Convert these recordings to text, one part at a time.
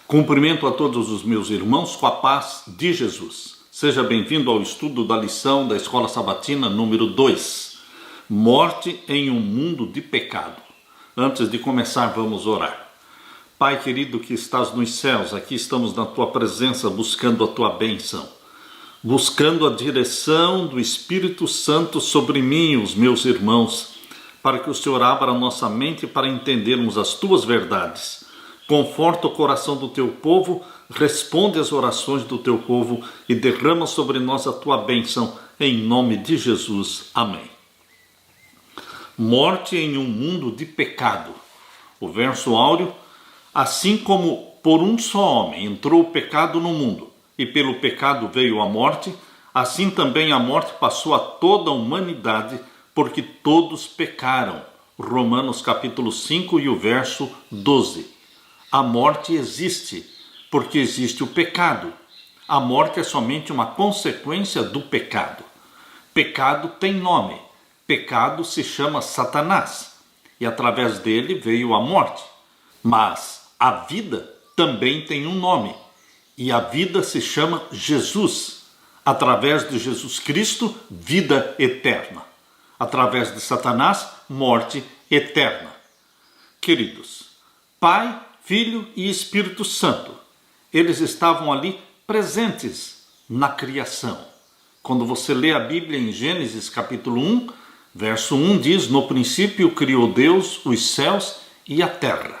Cumprimento a todos os meus irmãos com a paz de Jesus. Seja bem-vindo ao estudo da lição da Escola Sabatina número 2. Morte em um mundo de pecado. Antes de começar, vamos orar. Pai querido que estás nos céus, aqui estamos na tua presença buscando a tua bênção, buscando a direção do Espírito Santo sobre mim e os meus irmãos, para que o Senhor abra a nossa mente para entendermos as tuas verdades. Conforta o coração do teu povo, responde às orações do teu povo e derrama sobre nós a tua bênção, em nome de Jesus. Amém. Morte em um mundo de pecado. O verso áureo: assim como por um só homem entrou o pecado no mundo, e pelo pecado veio a morte, assim também a morte passou a toda a humanidade, porque todos pecaram. Romanos capítulo 5 e o verso 12. A morte existe, porque existe o pecado. A morte é somente uma consequência do pecado. Pecado tem nome. Pecado se chama Satanás, e através dele veio a morte. Mas a vida também tem um nome, e a vida se chama Jesus. Através de Jesus Cristo, vida eterna. Através de Satanás, morte eterna. Queridos, Pai, Filho e Espírito Santo, eles estavam ali presentes na criação. Quando você lê a Bíblia em Gênesis capítulo 1, verso 1 diz: no princípio criou Deus os céus e a terra.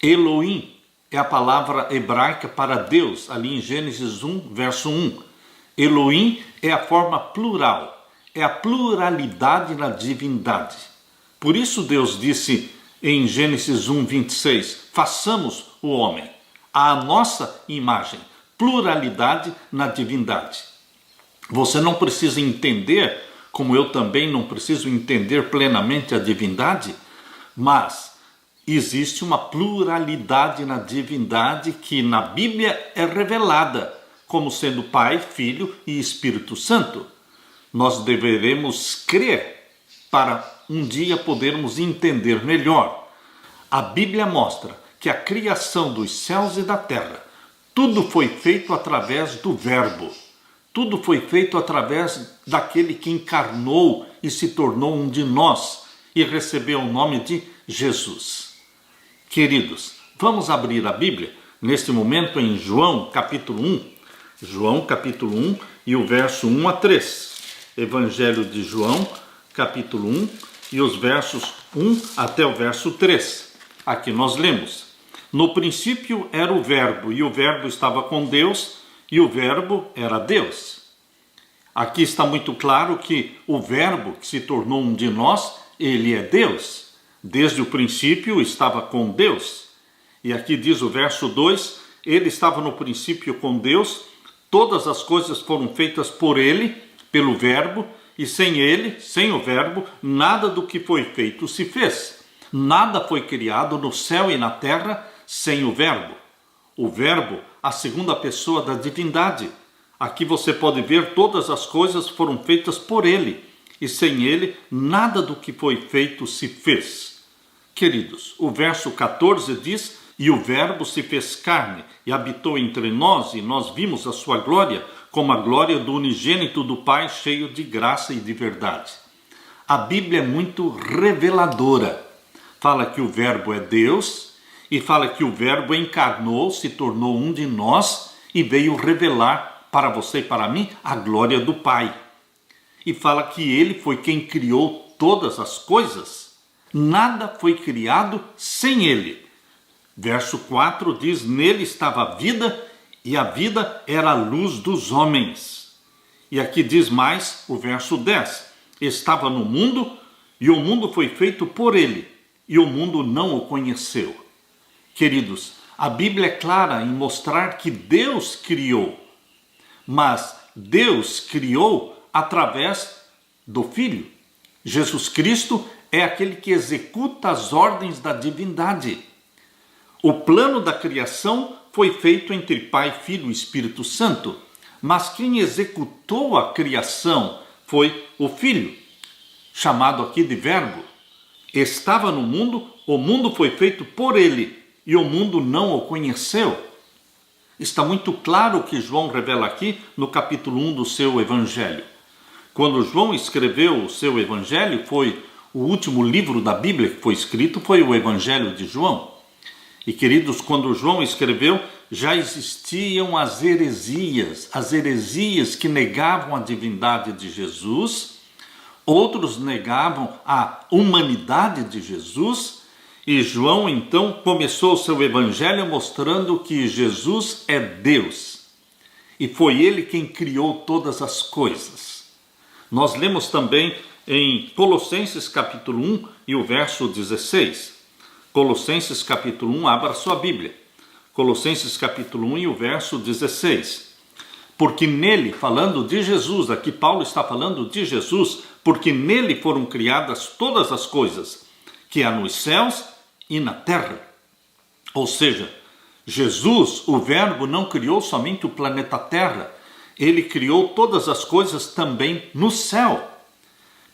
Elohim é a palavra hebraica para Deus, ali em Gênesis 1, verso 1. Elohim é a forma plural, é a pluralidade na divindade. Por isso Deus disse em Gênesis 1, 26, façamos o homem à nossa imagem, pluralidade na divindade. Você não precisa entender, como eu também não preciso entender plenamente a divindade, mas existe uma pluralidade na divindade que na Bíblia é revelada como sendo Pai, Filho e Espírito Santo. Nós deveremos crer para um dia podermos entender melhor. A Bíblia mostra que a criação dos céus e da terra, tudo foi feito através do Verbo. Tudo foi feito através daquele que encarnou e se tornou um de nós e recebeu o nome de Jesus. Queridos, vamos abrir a Bíblia neste momento em João capítulo 1. João capítulo 1 e o verso 1 a 3. Evangelho de João capítulo 1 e os versos 1 até o verso 3. Aqui nós lemos: no princípio era o Verbo, e o Verbo estava com Deus, e o Verbo era Deus. Aqui está muito claro que o Verbo que se tornou um de nós, ele é Deus. Desde o princípio estava com Deus. E aqui diz o verso 2, ele estava no princípio com Deus, todas as coisas foram feitas por ele, pelo Verbo, e sem ele, sem o Verbo, nada do que foi feito se fez. Nada foi criado no céu e na terra sem o Verbo. O Verbo, a segunda pessoa da divindade. Aqui você pode ver todas as coisas foram feitas por ele, e sem ele, nada do que foi feito se fez. Queridos, o verso 14 diz: e o Verbo se fez carne e habitou entre nós, e nós vimos a sua glória, como a glória do unigênito do Pai, cheio de graça e de verdade. A Bíblia é muito reveladora. Fala que o Verbo é Deus, e fala que o Verbo encarnou, se tornou um de nós, e veio revelar para você e para mim a glória do Pai. E fala que ele foi quem criou todas as coisas. Nada foi criado sem ele. Verso 4 diz: nele estava a vida, e a vida era a luz dos homens. E aqui diz mais o verso 10: estava no mundo, e o mundo foi feito por ele, e o mundo não o conheceu. Queridos, a Bíblia é clara em mostrar que Deus criou, mas Deus criou através do Filho. Jesus Cristo é aquele que executa as ordens da divindade. O plano da criação foi feito entre Pai, Filho e Espírito Santo, mas quem executou a criação foi o Filho, chamado aqui de Verbo. Estava no mundo, o mundo foi feito por ele, e o mundo não o conheceu. Está muito claro o que João revela aqui no capítulo 1 do seu Evangelho. Quando João escreveu o seu Evangelho, foi o último livro da Bíblia que foi escrito, foi o Evangelho de João. E queridos, quando João escreveu, já existiam as heresias que negavam a divindade de Jesus, outros negavam a humanidade de Jesus, e João então começou o seu evangelho mostrando que Jesus é Deus, e foi ele quem criou todas as coisas. Nós lemos também em Colossenses capítulo 1 e o verso 16. Colossenses capítulo 1, abra sua Bíblia. Colossenses capítulo 1 e o verso 16. Porque nele, falando de Jesus, aqui Paulo está falando de Jesus, porque nele foram criadas todas as coisas, que há nos céus e na terra. Ou seja, Jesus, o Verbo, não criou somente o planeta Terra, ele criou todas as coisas também no céu.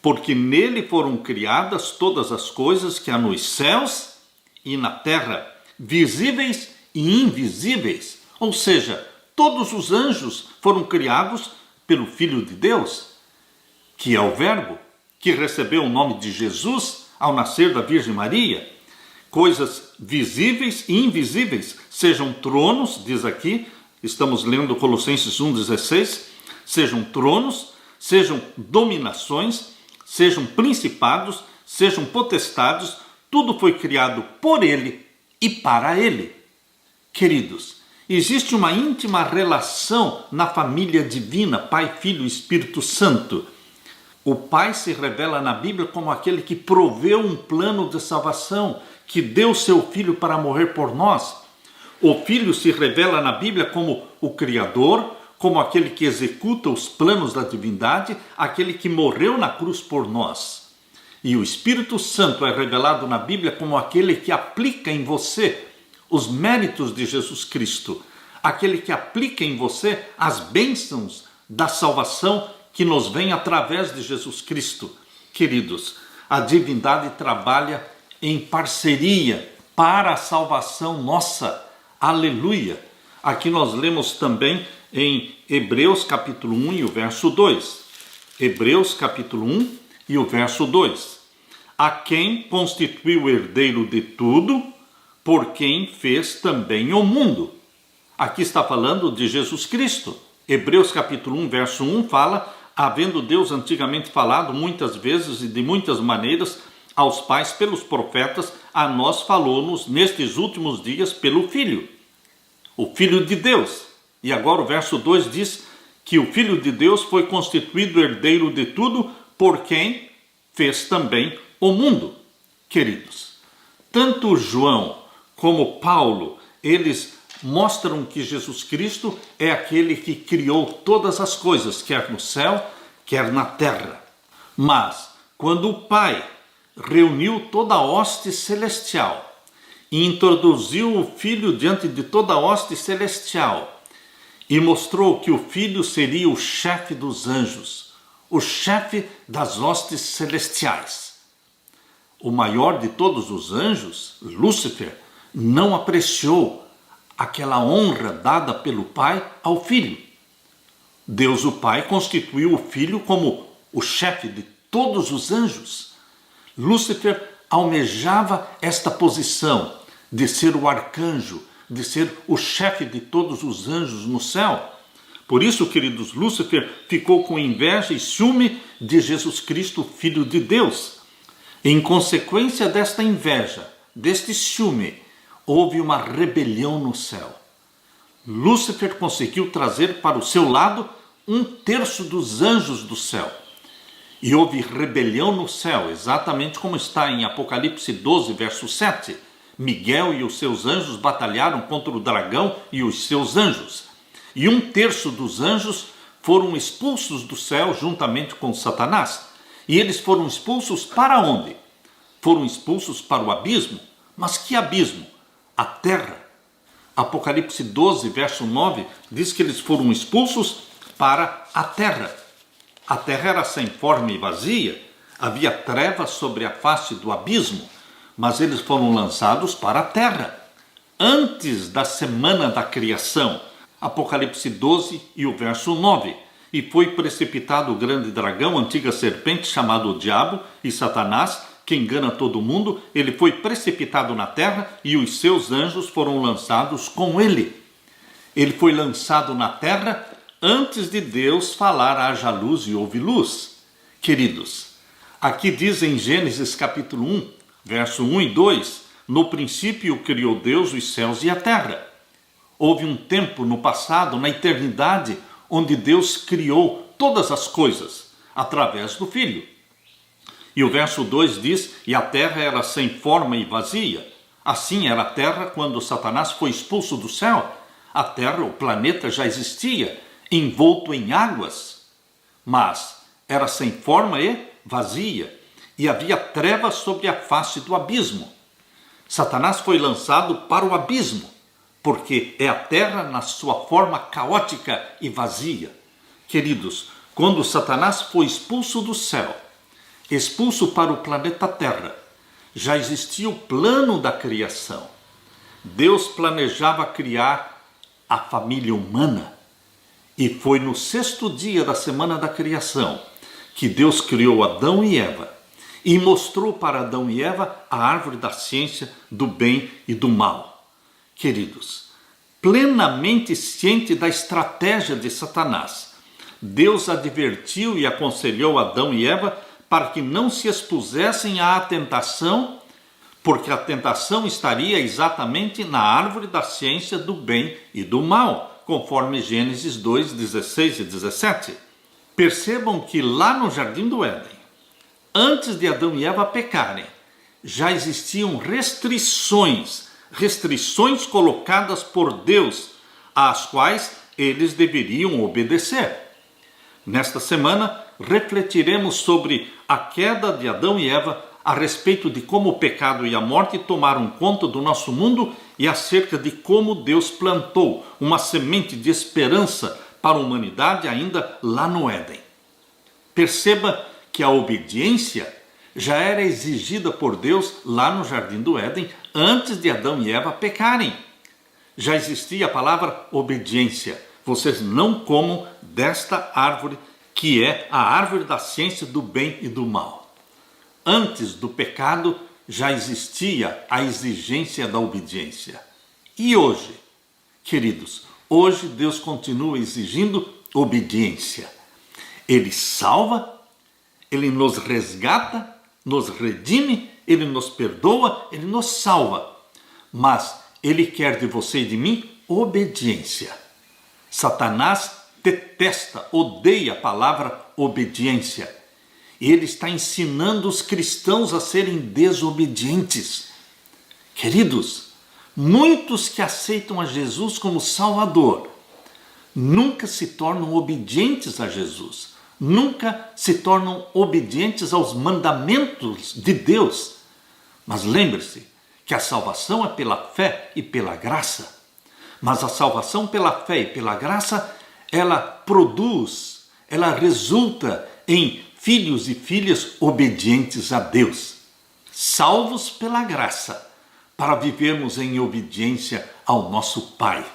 Porque nele foram criadas todas as coisas que há nos céus e na terra, visíveis e invisíveis. Ou seja, todos os anjos foram criados pelo Filho de Deus, que é o Verbo, que recebeu o nome de Jesus ao nascer da Virgem Maria. Coisas visíveis e invisíveis, sejam tronos, diz aqui, estamos lendo Colossenses 1,16, sejam tronos, sejam dominações, sejam principados, sejam potestades, tudo foi criado por ele e para ele. Queridos, existe uma íntima relação na família divina, Pai, Filho e Espírito Santo. O Pai se revela na Bíblia como aquele que proveu um plano de salvação, que deu seu Filho para morrer por nós. O Filho se revela na Bíblia como o Criador, como aquele que executa os planos da divindade, aquele que morreu na cruz por nós. E o Espírito Santo é revelado na Bíblia como aquele que aplica em você os méritos de Jesus Cristo, aquele que aplica em você as bênçãos da salvação que nos vem através de Jesus Cristo. Queridos, a divindade trabalha em parceria para a salvação nossa. Aleluia! Aqui nós lemos também em Hebreus capítulo 1 e o verso 2. Hebreus capítulo 1 e o verso 2. A quem constituiu o herdeiro de tudo, por quem fez também o mundo. Aqui está falando de Jesus Cristo. Hebreus capítulo 1, verso 1 fala, havendo Deus antigamente falado muitas vezes e de muitas maneiras aos pais pelos profetas, a nós falou-nos nestes últimos dias pelo Filho, o Filho de Deus. E agora o verso 2 diz que o Filho de Deus foi constituído herdeiro de tudo, por quem fez também o mundo. Queridos, tanto João como Paulo, eles mostram que Jesus Cristo é aquele que criou todas as coisas, quer no céu, quer na terra. Mas, quando o Pai reuniu toda a hoste celestial e introduziu o Filho diante de toda a hoste celestial e mostrou que o Filho seria o chefe dos anjos, o chefe das hostes celestiais. O maior de todos os anjos, Lúcifer, não apreciou aquela honra dada pelo Pai ao Filho. Deus, o Pai, constituiu o Filho como o chefe de todos os anjos. Lúcifer almejava esta posição de ser o arcanjo, de ser o chefe de todos os anjos no céu. Por isso, queridos, Lúcifer ficou com inveja e ciúme de Jesus Cristo, Filho de Deus. Em consequência desta inveja, deste ciúme, houve uma rebelião no céu. Lúcifer conseguiu trazer para o seu lado 1/3 dos anjos do céu. E houve rebelião no céu, exatamente como está em Apocalipse 12, verso 7. Miguel e os seus anjos batalharam contra o dragão e os seus anjos. E 1/3 dos anjos foram expulsos do céu juntamente com Satanás. E eles foram expulsos para onde? Foram expulsos para o abismo. Mas que abismo? A terra. Apocalipse 12, verso 9, diz que eles foram expulsos para a terra. A terra era sem forma e vazia, havia trevas sobre a face do abismo, mas eles foram lançados para a terra. antes da semana da criação. Apocalipse 12 e o verso 9. E foi precipitado o grande dragão, antiga serpente, chamado o Diabo e Satanás, que engana todo mundo. Ele foi precipitado na terra e os seus anjos foram lançados com ele. Ele foi lançado na terra antes de Deus falar haja luz e houve luz. Queridos, aqui diz em Gênesis capítulo 1, verso 1 e 2, no princípio criou Deus os céus e a terra. Houve um tempo no passado, na eternidade, onde Deus criou todas as coisas através do Filho. E o verso 2 diz, e a terra era sem forma e vazia. Assim era a terra quando Satanás foi expulso do céu. A terra, o planeta, já existia, envolto em águas, mas era sem forma e vazia, e havia trevas sobre a face do abismo. Satanás foi lançado para o abismo, porque é a terra na sua forma caótica e vazia. Queridos, quando Satanás foi expulso do céu, expulso para o planeta Terra, já existia o plano da criação. Deus planejava criar a família humana, e foi no 6º dia da semana da criação que Deus criou Adão e Eva, e mostrou para Adão e Eva a árvore da ciência do bem e do mal. Queridos, plenamente ciente da estratégia de Satanás, Deus advertiu e aconselhou Adão e Eva para que não se expusessem à tentação, porque a tentação estaria exatamente na árvore da ciência do bem e do mal, conforme Gênesis 2, 16 e 17. Percebam que lá no Jardim do Éden, antes de Adão e Eva pecarem, já existiam restrições colocadas por Deus, às quais eles deveriam obedecer. Nesta semana, refletiremos sobre a queda de Adão e Eva, a respeito de como o pecado e a morte tomaram conta do nosso mundo e acerca de como Deus plantou uma semente de esperança para a humanidade ainda lá no Éden. Perceba que a obediência já era exigida por Deus lá no Jardim do Éden, antes de Adão e Eva pecarem. Já existia a palavra obediência. Vocês não comam desta árvore, que é a árvore da ciência do bem e do mal. Antes do pecado, já existia a exigência da obediência. E hoje, queridos, hoje Deus continua exigindo obediência. Ele salva, Ele nos resgata, nos redime, Ele nos perdoa, Ele nos salva. Mas Ele quer de você e de mim obediência. Satanás detesta, odeia a palavra obediência. Ele está ensinando os cristãos a serem desobedientes. Queridos, muitos que aceitam a Jesus como Salvador nunca se tornam obedientes a Jesus, nunca se tornam obedientes aos mandamentos de Deus. Mas lembre-se que a salvação é pela fé e pela graça. Mas a salvação pela fé e pela graça, ela produz, ela resulta em filhos e filhas obedientes a Deus, salvos pela graça, para vivermos em obediência ao nosso Pai.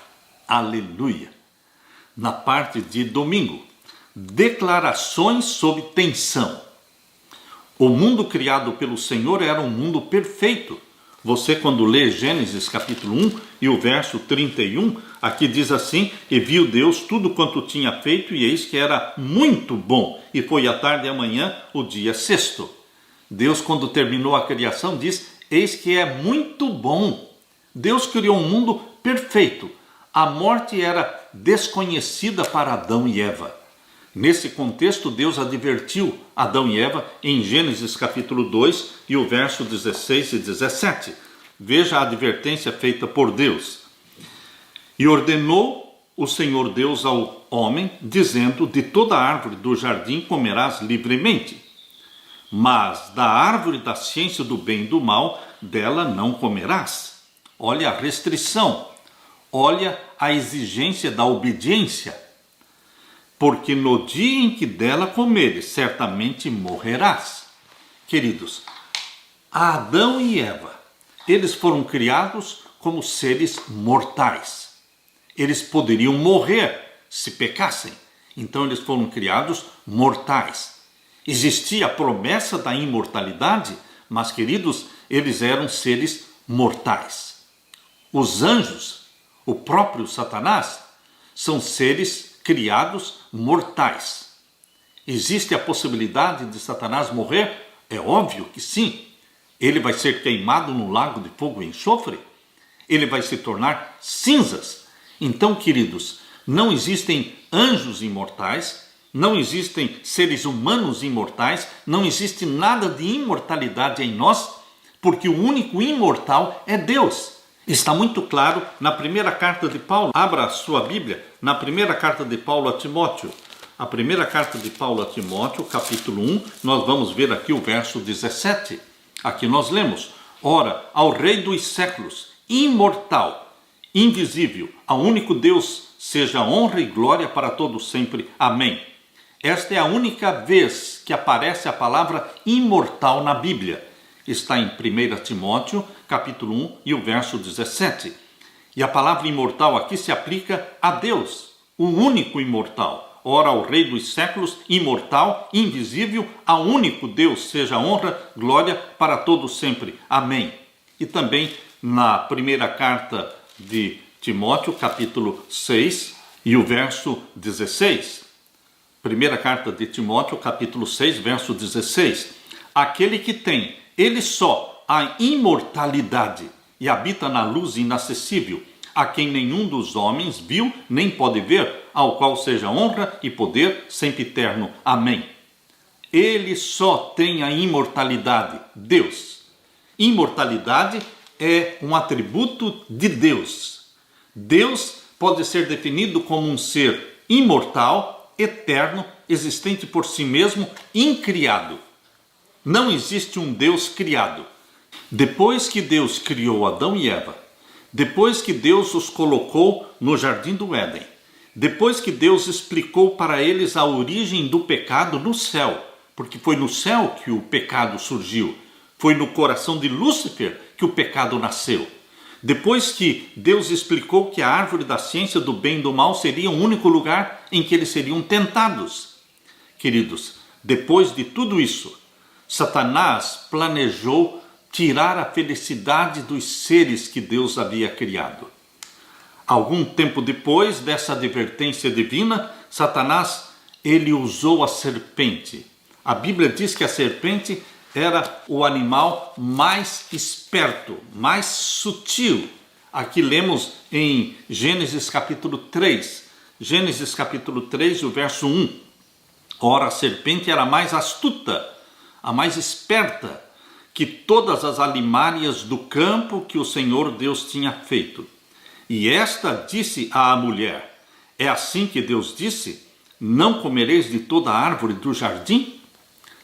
Aleluia! Na parte de domingo, declarações sobre tensão. O mundo criado pelo Senhor era um mundo perfeito. Você, quando lê Gênesis capítulo 1 e o verso 31, aqui diz assim: e viu Deus tudo quanto tinha feito, e eis que era muito bom, e foi a tarde e a manhã o dia sexto. Deus, quando terminou a criação, diz: eis que é muito bom. Deus criou um mundo perfeito. A morte era desconhecida para Adão e Eva. Nesse contexto, Deus advertiu Adão e Eva em Gênesis capítulo 2 e o verso 16 e 17. Veja a advertência feita por Deus. E ordenou o Senhor Deus ao homem, dizendo: de toda árvore do jardim comerás livremente, mas da árvore da ciência do bem e do mal, dela não comerás. Olha a restrição, olha a exigência da obediência. Porque no dia em que dela comeres, certamente morrerás. Queridos, Adão e Eva, eles foram criados como seres mortais. Eles poderiam morrer se pecassem. Então eles foram criados mortais. Existia a promessa da imortalidade, mas, queridos, eles eram seres mortais. Os anjos, o próprio Satanás, são seres criados mortais. Existe a possibilidade de Satanás morrer? É óbvio que sim. Ele vai ser queimado no lago de fogo e enxofre. Ele vai se tornar cinzas. Então, queridos, não existem anjos imortais, não existem seres humanos imortais, não existe nada de imortalidade em nós, porque o único imortal é Deus. Está muito claro na primeira carta de Paulo. Abra a sua Bíblia na primeira carta de Paulo a Timóteo. A primeira carta de Paulo a Timóteo, capítulo 1, nós vamos ver aqui o verso 17. Aqui nós lemos: ora, ao Rei dos séculos, imortal, invisível, ao único Deus, seja honra e glória para todos sempre. Amém. Esta é a única vez que aparece a palavra imortal na Bíblia. Está em 1 Timóteo, capítulo 1 e o verso 17. E a palavra imortal aqui se aplica a Deus, o único imortal. Ora, ao Rei dos séculos, imortal, invisível, ao único Deus, seja honra, glória para todos sempre. Amém. E também na primeira carta de Timóteo, capítulo 6 e o verso 16. Primeira carta de Timóteo, capítulo 6, verso 16. Aquele que tem, ele só, a imortalidade e habita na luz inacessível, a quem nenhum dos homens viu nem pode ver, ao qual seja honra e poder sempre eterno. Amém. Ele só tem a imortalidade, Deus. Imortalidade é um atributo de Deus. Deus pode ser definido como um ser imortal, eterno, existente por si mesmo, incriado. Não existe um Deus criado. Depois que Deus criou Adão e Eva, depois que Deus os colocou no jardim do Éden, depois que Deus explicou para eles a origem do pecado no céu, porque foi no céu que o pecado surgiu, foi no coração de Lúcifer que o pecado nasceu. Depois que Deus explicou que a árvore da ciência do bem e do mal seria o único lugar em que eles seriam tentados. Queridos, depois de tudo isso, Satanás planejou tirar a felicidade dos seres que Deus havia criado. Algum tempo depois dessa advertência divina, Satanás, ele usou a serpente. A Bíblia diz que a serpente era o animal mais esperto, mais sutil. Aqui lemos em Gênesis capítulo 3. Gênesis capítulo 3, o verso 1. Ora, a serpente era a mais astuta, a mais esperta que todas as alimárias do campo que o Senhor Deus tinha feito. E esta disse à mulher: é assim que Deus disse, não comereis de toda a árvore do jardim?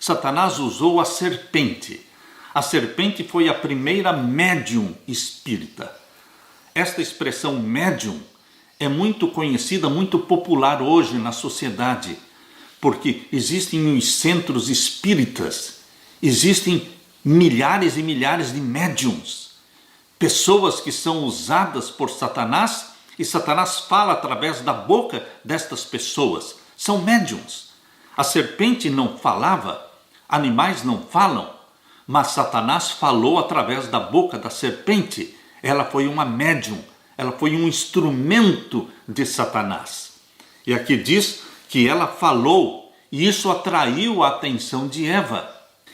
Satanás usou a serpente. A serpente foi a primeira médium espírita. Esta expressão médium é muito conhecida, muito popular hoje na sociedade, porque existem os centros espíritas, existem milhares e milhares de médiums, pessoas que são usadas por Satanás, e Satanás fala através da boca destas pessoas. São médiums. A serpente não falava, animais não falam, mas Satanás falou através da boca da serpente. Ela foi uma médium, ela foi um instrumento de Satanás. E aqui diz que ela falou, e isso atraiu a atenção de Eva.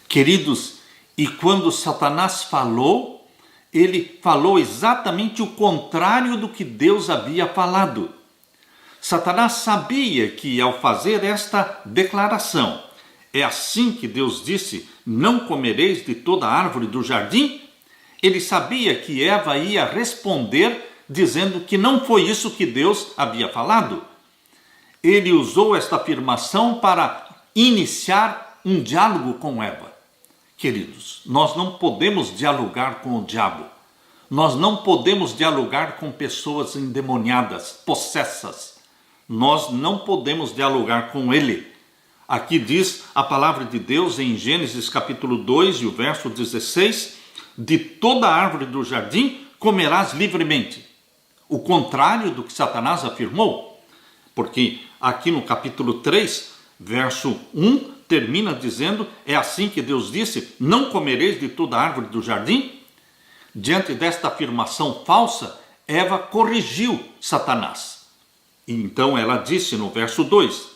Queridos, e quando Satanás falou, ele falou exatamente o contrário do que Deus havia falado. Satanás sabia que ao fazer esta declaração, é assim que Deus disse, não comereis de toda a árvore do jardim? Ele sabia que Eva ia responder dizendo que não foi isso que Deus havia falado. Ele usou esta afirmação para iniciar um diálogo com Eva. Queridos, nós não podemos dialogar com o diabo. Nós não podemos dialogar com pessoas endemoniadas, possessas. Nós não podemos dialogar com ele. Aqui diz a palavra de Deus em Gênesis capítulo 2 e o verso 16, de toda árvore do jardim comerás livremente. O contrário do que Satanás afirmou, porque aqui no capítulo 3, verso 1, termina dizendo, é assim que Deus disse, não comereis de toda árvore do jardim? Diante desta afirmação falsa, Eva corrigiu Satanás. E então ela disse no verso 2,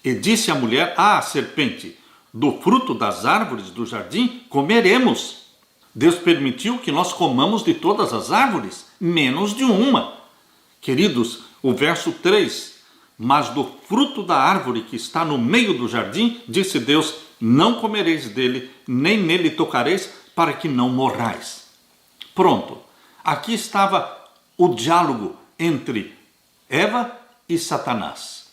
e disse a mulher à serpente, do fruto das árvores do jardim comeremos. Deus permitiu que nós comamos de todas as árvores, menos de uma. Queridos, o verso 3, mas do fruto da árvore que está no meio do jardim, disse Deus, não comereis dele, nem nele tocareis, para que não morrais. Pronto, aqui estava o diálogo entre Eva e Satanás.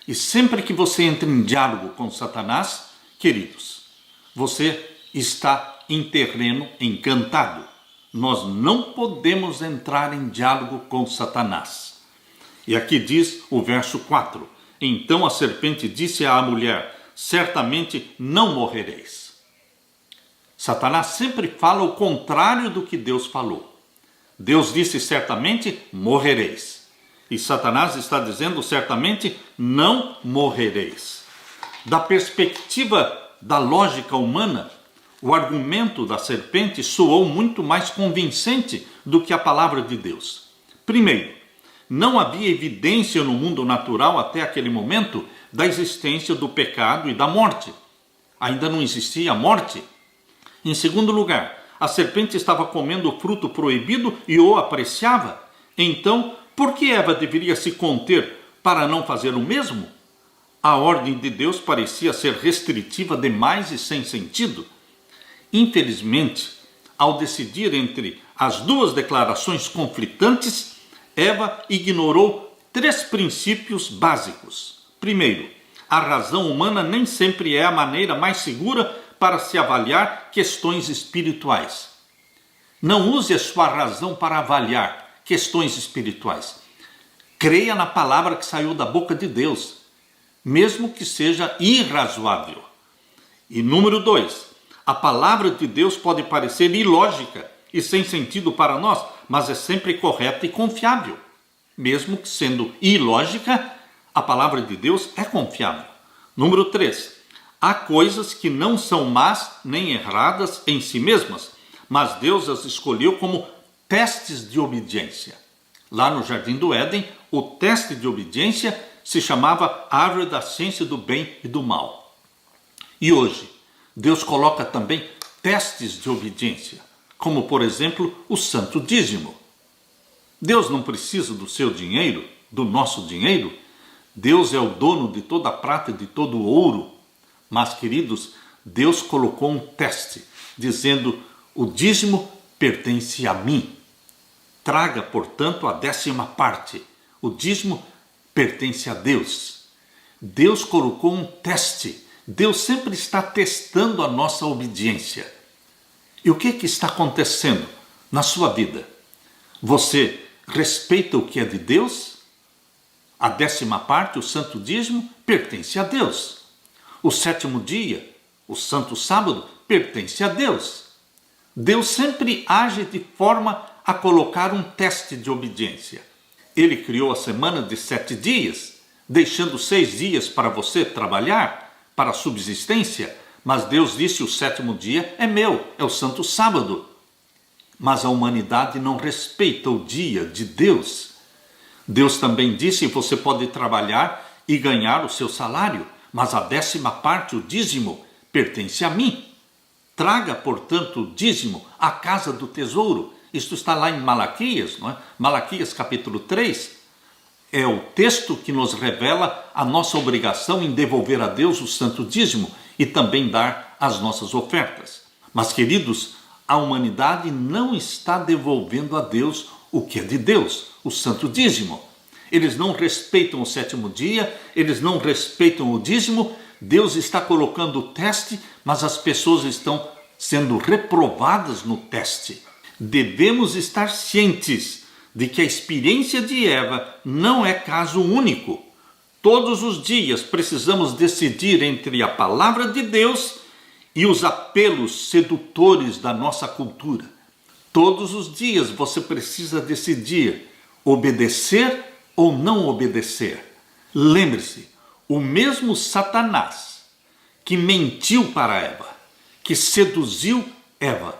E sempre que você entra em diálogo com Satanás, queridos, você está em terreno encantado. Nós não podemos entrar em diálogo com Satanás. E aqui diz o verso 4, então a serpente disse à mulher, certamente não morrereis. Satanás sempre fala o contrário do que Deus falou. Deus disse certamente morrereis. E Satanás está dizendo certamente não morrereis. Da perspectiva da lógica humana, o argumento da serpente soou muito mais convincente do que a palavra de Deus. Primeiro, não havia evidência no mundo natural até aquele momento da existência do pecado e da morte. Ainda não existia a morte. Em segundo lugar, a serpente estava comendo o fruto proibido e o apreciava. Então, por que Eva deveria se conter para não fazer o mesmo? A ordem de Deus parecia ser restritiva demais e sem sentido. Infelizmente, ao decidir entre as duas declarações conflitantes, Eva ignorou 3 princípios básicos. Primeiro, a razão humana nem sempre é a maneira mais segura para se avaliar questões espirituais. Não use a sua razão para avaliar questões espirituais. Creia na palavra que saiu da boca de Deus, mesmo que seja irrazoável. E número 2, a palavra de Deus pode parecer ilógica e sem sentido para nós, mas é sempre correta e confiável. Mesmo que sendo ilógica, a palavra de Deus é confiável. Número 3, há coisas que não são más nem erradas em si mesmas, mas Deus as escolheu como testes de obediência. Lá no Jardim do Éden, o teste de obediência se chamava Árvore da Ciência do Bem e do Mal. E hoje, Deus coloca também testes de obediência, como por exemplo o santo dízimo. Deus não precisa do seu dinheiro, do nosso dinheiro. Deus é o dono de toda a prata e de todo o ouro. Mas, queridos, Deus colocou um teste, dizendo, o dízimo pertence a mim. Traga, portanto, a 10ª parte. O dízimo pertence a Deus. Deus colocou um teste. Deus sempre está testando a nossa obediência. E o que está acontecendo na sua vida? Você respeita o que é de Deus? A 10ª parte, o santo dízimo, pertence a Deus. O 7º dia, o santo sábado, pertence a Deus. Deus sempre age de forma a colocar um teste de obediência. Ele criou a semana de 7 dias, deixando 6 dias para você trabalhar, para a subsistência, mas Deus disse, o 7º dia é meu, é o santo sábado. Mas a humanidade não respeita o dia de Deus. Deus também disse, você pode trabalhar e ganhar o seu salário, mas a 10ª parte, o dízimo, pertence a mim. Traga, portanto, o dízimo à casa do tesouro. Isto está lá em Malaquias, não é? Malaquias capítulo 3. É o texto que nos revela a nossa obrigação em devolver a Deus o santo dízimo e também dar as nossas ofertas. Mas, queridos, a humanidade não está devolvendo a Deus o que é de Deus, o santo dízimo. Eles não respeitam o 7º dia, eles não respeitam o dízimo. Deus está colocando o teste, mas as pessoas estão sendo reprovadas no teste. Devemos estar cientes de que a experiência de Eva não é caso único. Todos os dias precisamos decidir entre a palavra de Deus e os apelos sedutores da nossa cultura. Todos os dias você precisa decidir obedecer ou não obedecer. Lembre-se, o mesmo Satanás que mentiu para Eva, que seduziu Eva,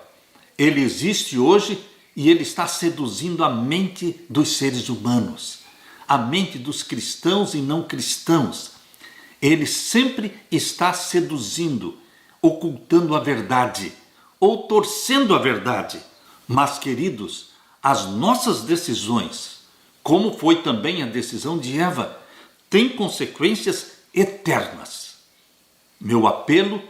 ele existe hoje e ele está seduzindo a mente dos seres humanos, a mente dos cristãos e não cristãos. Ele sempre está seduzindo, ocultando a verdade ou torcendo a verdade. Mas, queridos, as nossas decisões, como foi também a decisão de Eva, têm consequências eternas. Meu apelo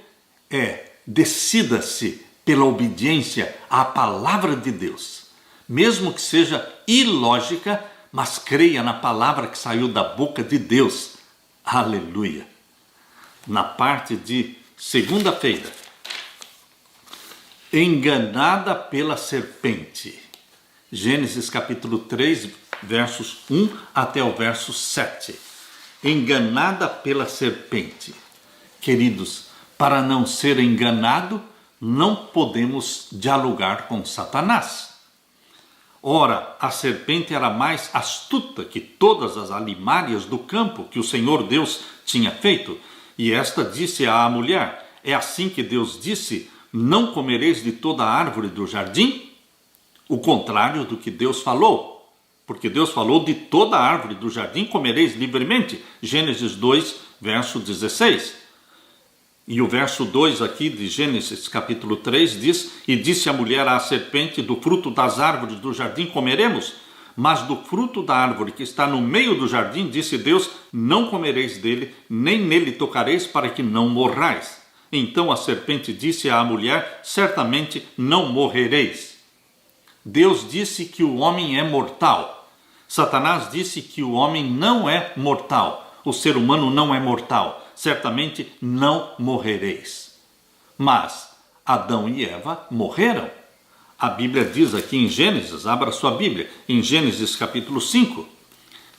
é: decida-se pela obediência à palavra de Deus, mesmo que seja ilógica, mas creia na palavra que saiu da boca de Deus. Aleluia! Na parte de segunda-feira, enganada pela serpente. Gênesis capítulo 3, versos 1 até o verso 7. Enganada pela serpente. Queridos, para não ser enganado, não podemos dialogar com Satanás. Ora, a serpente era mais astuta que todas as alimárias do campo que o Senhor Deus tinha feito. E esta disse à mulher: é assim que Deus disse: não comereis de toda a árvore do jardim? O contrário do que Deus falou. Porque Deus falou: de toda a árvore do jardim comereis livremente. Gênesis 2, verso 16. E o verso 2 aqui de Gênesis capítulo 3 diz: e disse a mulher à serpente: do fruto das árvores do jardim comeremos, mas do fruto da árvore que está no meio do jardim, disse Deus: não comereis dele, nem nele tocareis, para que não morrais. Então a serpente disse à mulher: certamente não morrereis. Deus disse que o homem é mortal. Satanás disse que o homem não é mortal. O ser humano não é mortal. Certamente não morrereis. Mas Adão e Eva morreram. A Bíblia diz aqui em Gênesis, abra sua Bíblia, em Gênesis capítulo 5.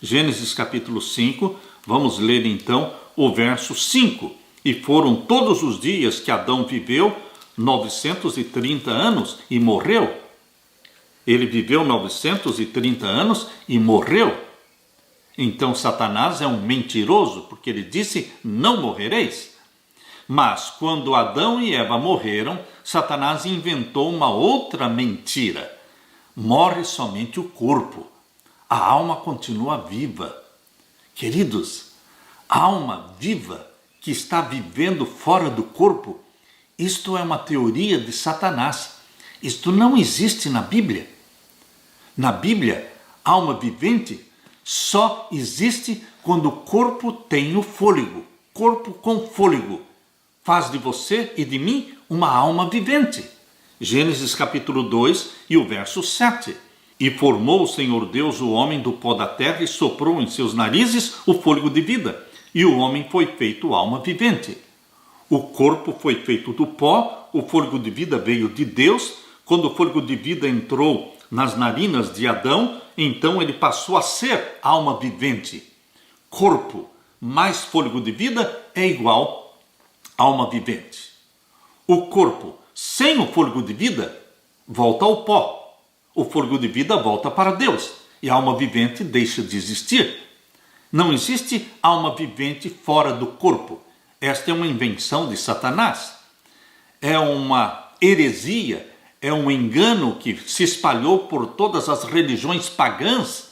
Gênesis capítulo 5, vamos ler então o verso 5. E foram todos os dias que Adão viveu 930 anos e morreu. Ele viveu 930 anos e morreu. Então Satanás é um mentiroso, porque ele disse: não morrereis. Mas quando Adão e Eva morreram, Satanás inventou uma outra mentira: morre somente o corpo, a alma continua viva. Queridos, a alma viva que está vivendo fora do corpo, isto é uma teoria de Satanás. Isto não existe na Bíblia. Na Bíblia, alma vivente só existe quando o corpo tem o fôlego. Corpo com fôlego faz de você e de mim uma alma vivente. Gênesis capítulo 2 e o verso 7. E formou o Senhor Deus o homem do pó da terra e soprou em seus narizes o fôlego de vida. E o homem foi feito alma vivente. O corpo foi feito do pó, o fôlego de vida veio de Deus. Quando o fôlego de vida entrou nas narinas de Adão, então ele passou a ser alma vivente. Corpo mais fôlego de vida é igual alma vivente. O corpo sem o fôlego de vida volta ao pó. O fôlego de vida volta para Deus e a alma vivente deixa de existir. Não existe alma vivente fora do corpo. Esta é uma invenção de Satanás. É uma heresia. É um engano que se espalhou por todas as religiões pagãs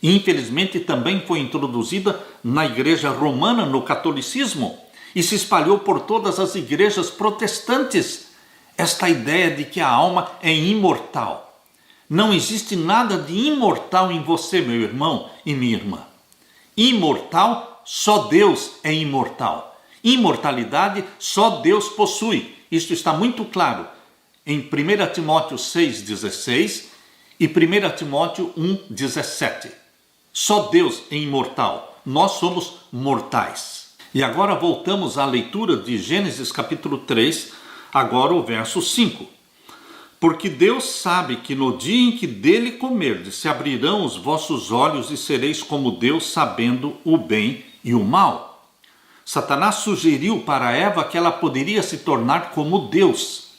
e infelizmente também foi introduzida na igreja romana, no catolicismo, e se espalhou por todas as igrejas protestantes. Esta ideia de que a alma é imortal. Não existe nada de imortal em você, meu irmão e minha irmã. Imortal, só Deus é imortal. Imortalidade, só Deus possui. Isto está muito claro em 1 Timóteo 6,16 e 1 Timóteo 1,17. Só Deus é imortal, nós somos mortais. E agora voltamos à leitura de Gênesis capítulo 3, agora o verso 5. Porque Deus sabe que no dia em que dele comerdes, se abrirão os vossos olhos e sereis como Deus, sabendo o bem e o mal. Satanás sugeriu para Eva que ela poderia se tornar como Deus.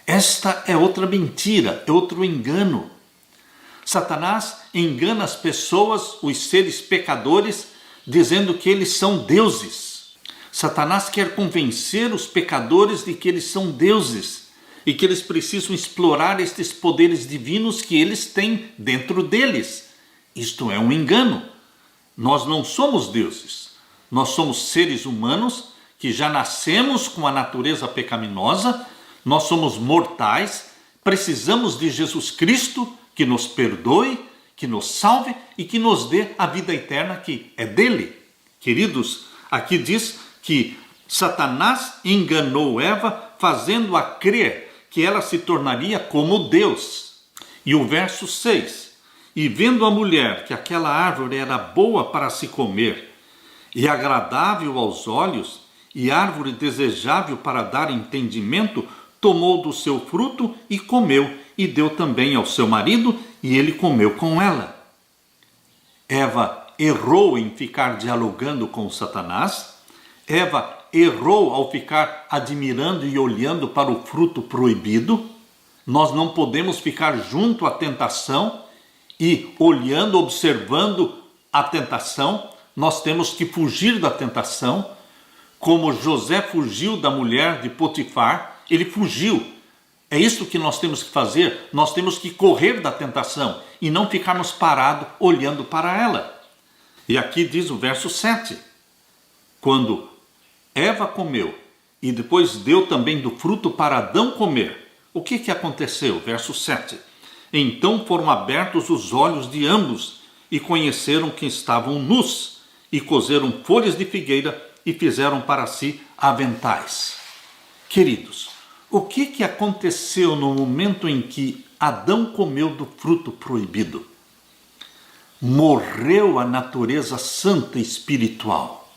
Esta é outra mentira, é outro engano. Satanás engana as pessoas, os seres pecadores, dizendo que eles são deuses. Satanás quer convencer os pecadores de que eles são deuses e que eles precisam explorar estes poderes divinos que eles têm dentro deles. Isto é um engano. Nós não somos deuses. Nós somos seres humanos que já nascemos com a natureza pecaminosa. Nós somos mortais, precisamos de Jesus Cristo que nos perdoe, que nos salve e que nos dê a vida eterna que é dele. Queridos, aqui diz que Satanás enganou Eva, fazendo-a crer que ela se tornaria como Deus. E o verso 6, e vendo a mulher que aquela árvore era boa para se comer, e agradável aos olhos, e árvore desejável para dar entendimento, tomou do seu fruto e comeu, e deu também ao seu marido, e ele comeu com ela. Eva errou em ficar dialogando com Satanás. Eva errou ao ficar admirando e olhando para o fruto proibido. Nós não podemos ficar junto à tentação e olhando, observando a tentação. Nós temos que fugir da tentação. Como José fugiu da mulher de Potifar, ele fugiu. É isso que nós temos que fazer. Nós temos que correr da tentação e não ficarmos parados olhando para ela. E aqui diz o verso 7. Quando Eva comeu e depois deu também do fruto para Adão comer, o que aconteceu? Verso 7. Então foram abertos os olhos de ambos e conheceram que estavam nus e cozeram folhas de figueira e fizeram para si aventais. Queridos, o que aconteceu no momento em que Adão comeu do fruto proibido? Morreu a natureza santa espiritual.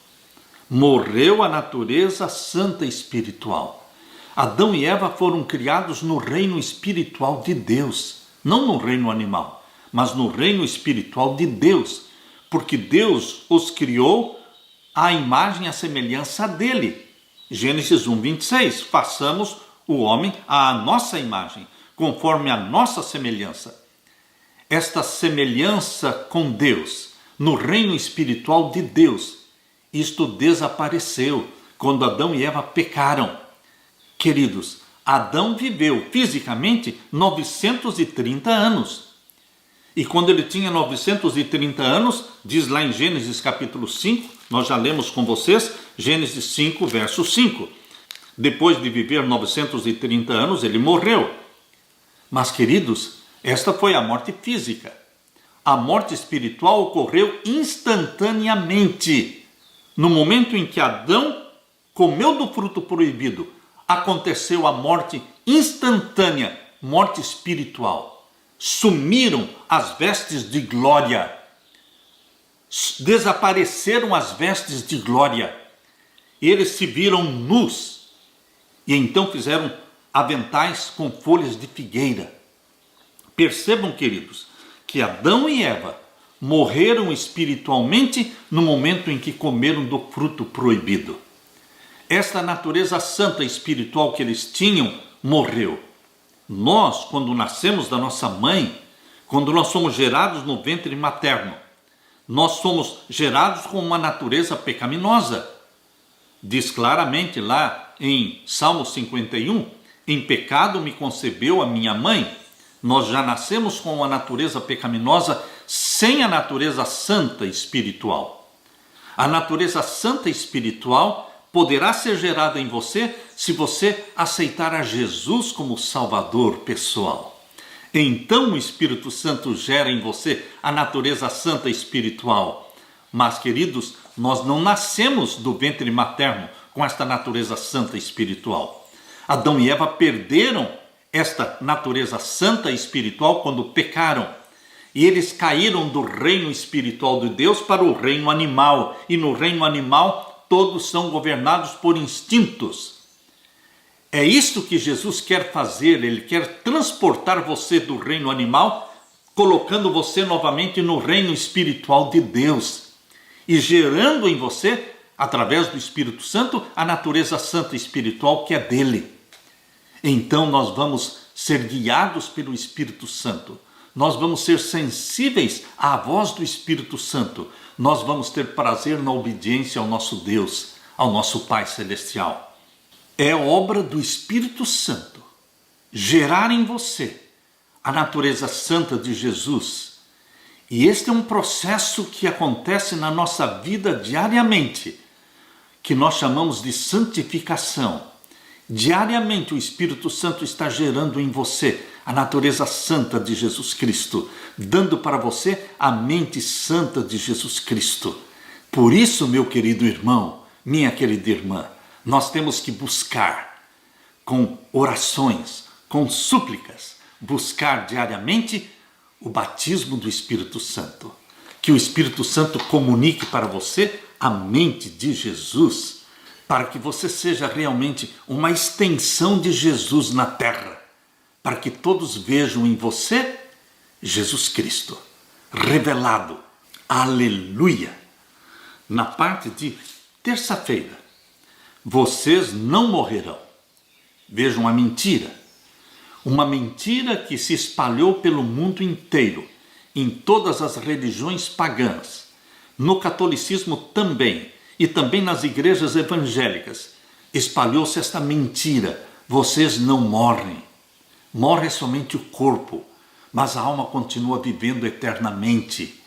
Morreu a natureza santa espiritual. Adão e Eva foram criados no reino espiritual de Deus, não no reino animal, mas no reino espiritual de Deus, porque Deus os criou à imagem e à semelhança dele. Gênesis 1:26, façamos o homem à nossa imagem, conforme a nossa semelhança. Esta semelhança com Deus, no reino espiritual de Deus, isto desapareceu quando Adão e Eva pecaram. Queridos, Adão viveu fisicamente 930 anos. E quando ele tinha 930 anos, diz lá em Gênesis capítulo 5, nós já lemos com vocês, Gênesis 5, verso 5. Depois de viver 930 anos, ele morreu. Mas, queridos, esta foi a morte física. A morte espiritual ocorreu instantaneamente. No momento em que Adão comeu do fruto proibido, aconteceu a morte instantânea, morte espiritual. Sumiram as vestes de glória. Desapareceram as vestes de glória. Eles se viram nus. E então fizeram aventais com folhas de figueira. Percebam, queridos, que Adão e Eva morreram espiritualmente no momento em que comeram do fruto proibido. Esta natureza santa espiritual que eles tinham morreu. Nós, quando nascemos da nossa mãe, quando nós somos gerados no ventre materno, nós somos gerados com uma natureza pecaminosa. Diz claramente lá em Salmo 51, em pecado me concebeu a minha mãe. Nós já nascemos com uma natureza pecaminosa sem a natureza santa espiritual. A natureza santa espiritual poderá ser gerada em você se você aceitar a Jesus como Salvador pessoal. Então o Espírito Santo gera em você a natureza santa espiritual. Mas, queridos, nós não nascemos do ventre materno com esta natureza santa espiritual. Adão e Eva perderam esta natureza santa espiritual quando pecaram. E eles caíram do reino espiritual de Deus para o reino animal. E no reino animal todos são governados por instintos. É isto que Jesus quer fazer. Ele quer transportar você do reino animal, colocando você novamente no reino espiritual de Deus. E gerando em você, através do Espírito Santo, a natureza santa espiritual que é dele. Então nós vamos ser guiados pelo Espírito Santo. Nós vamos ser sensíveis à voz do Espírito Santo. Nós vamos ter prazer na obediência ao nosso Deus, ao nosso Pai Celestial. É obra do Espírito Santo gerar em você a natureza santa de Jesus. E este é um processo que acontece na nossa vida diariamente, que nós chamamos de santificação. Diariamente o Espírito Santo está gerando em você a natureza santa de Jesus Cristo, dando para você a mente santa de Jesus Cristo. Por isso, meu querido irmão, minha querida irmã, nós temos que buscar com orações, com súplicas, buscar diariamente o batismo do Espírito Santo. Que o Espírito Santo comunique para você a mente de Jesus, para que você seja realmente uma extensão de Jesus na terra, para que todos vejam em você Jesus Cristo revelado. Aleluia! Na parte de terça-feira, vocês não morrerão. Vejam a mentira. Uma mentira que se espalhou pelo mundo inteiro, em todas as religiões pagãs, no catolicismo também, e também nas igrejas evangélicas. Espalhou-se esta mentira: vocês não morrem. Morre somente o corpo, mas a alma continua vivendo eternamente.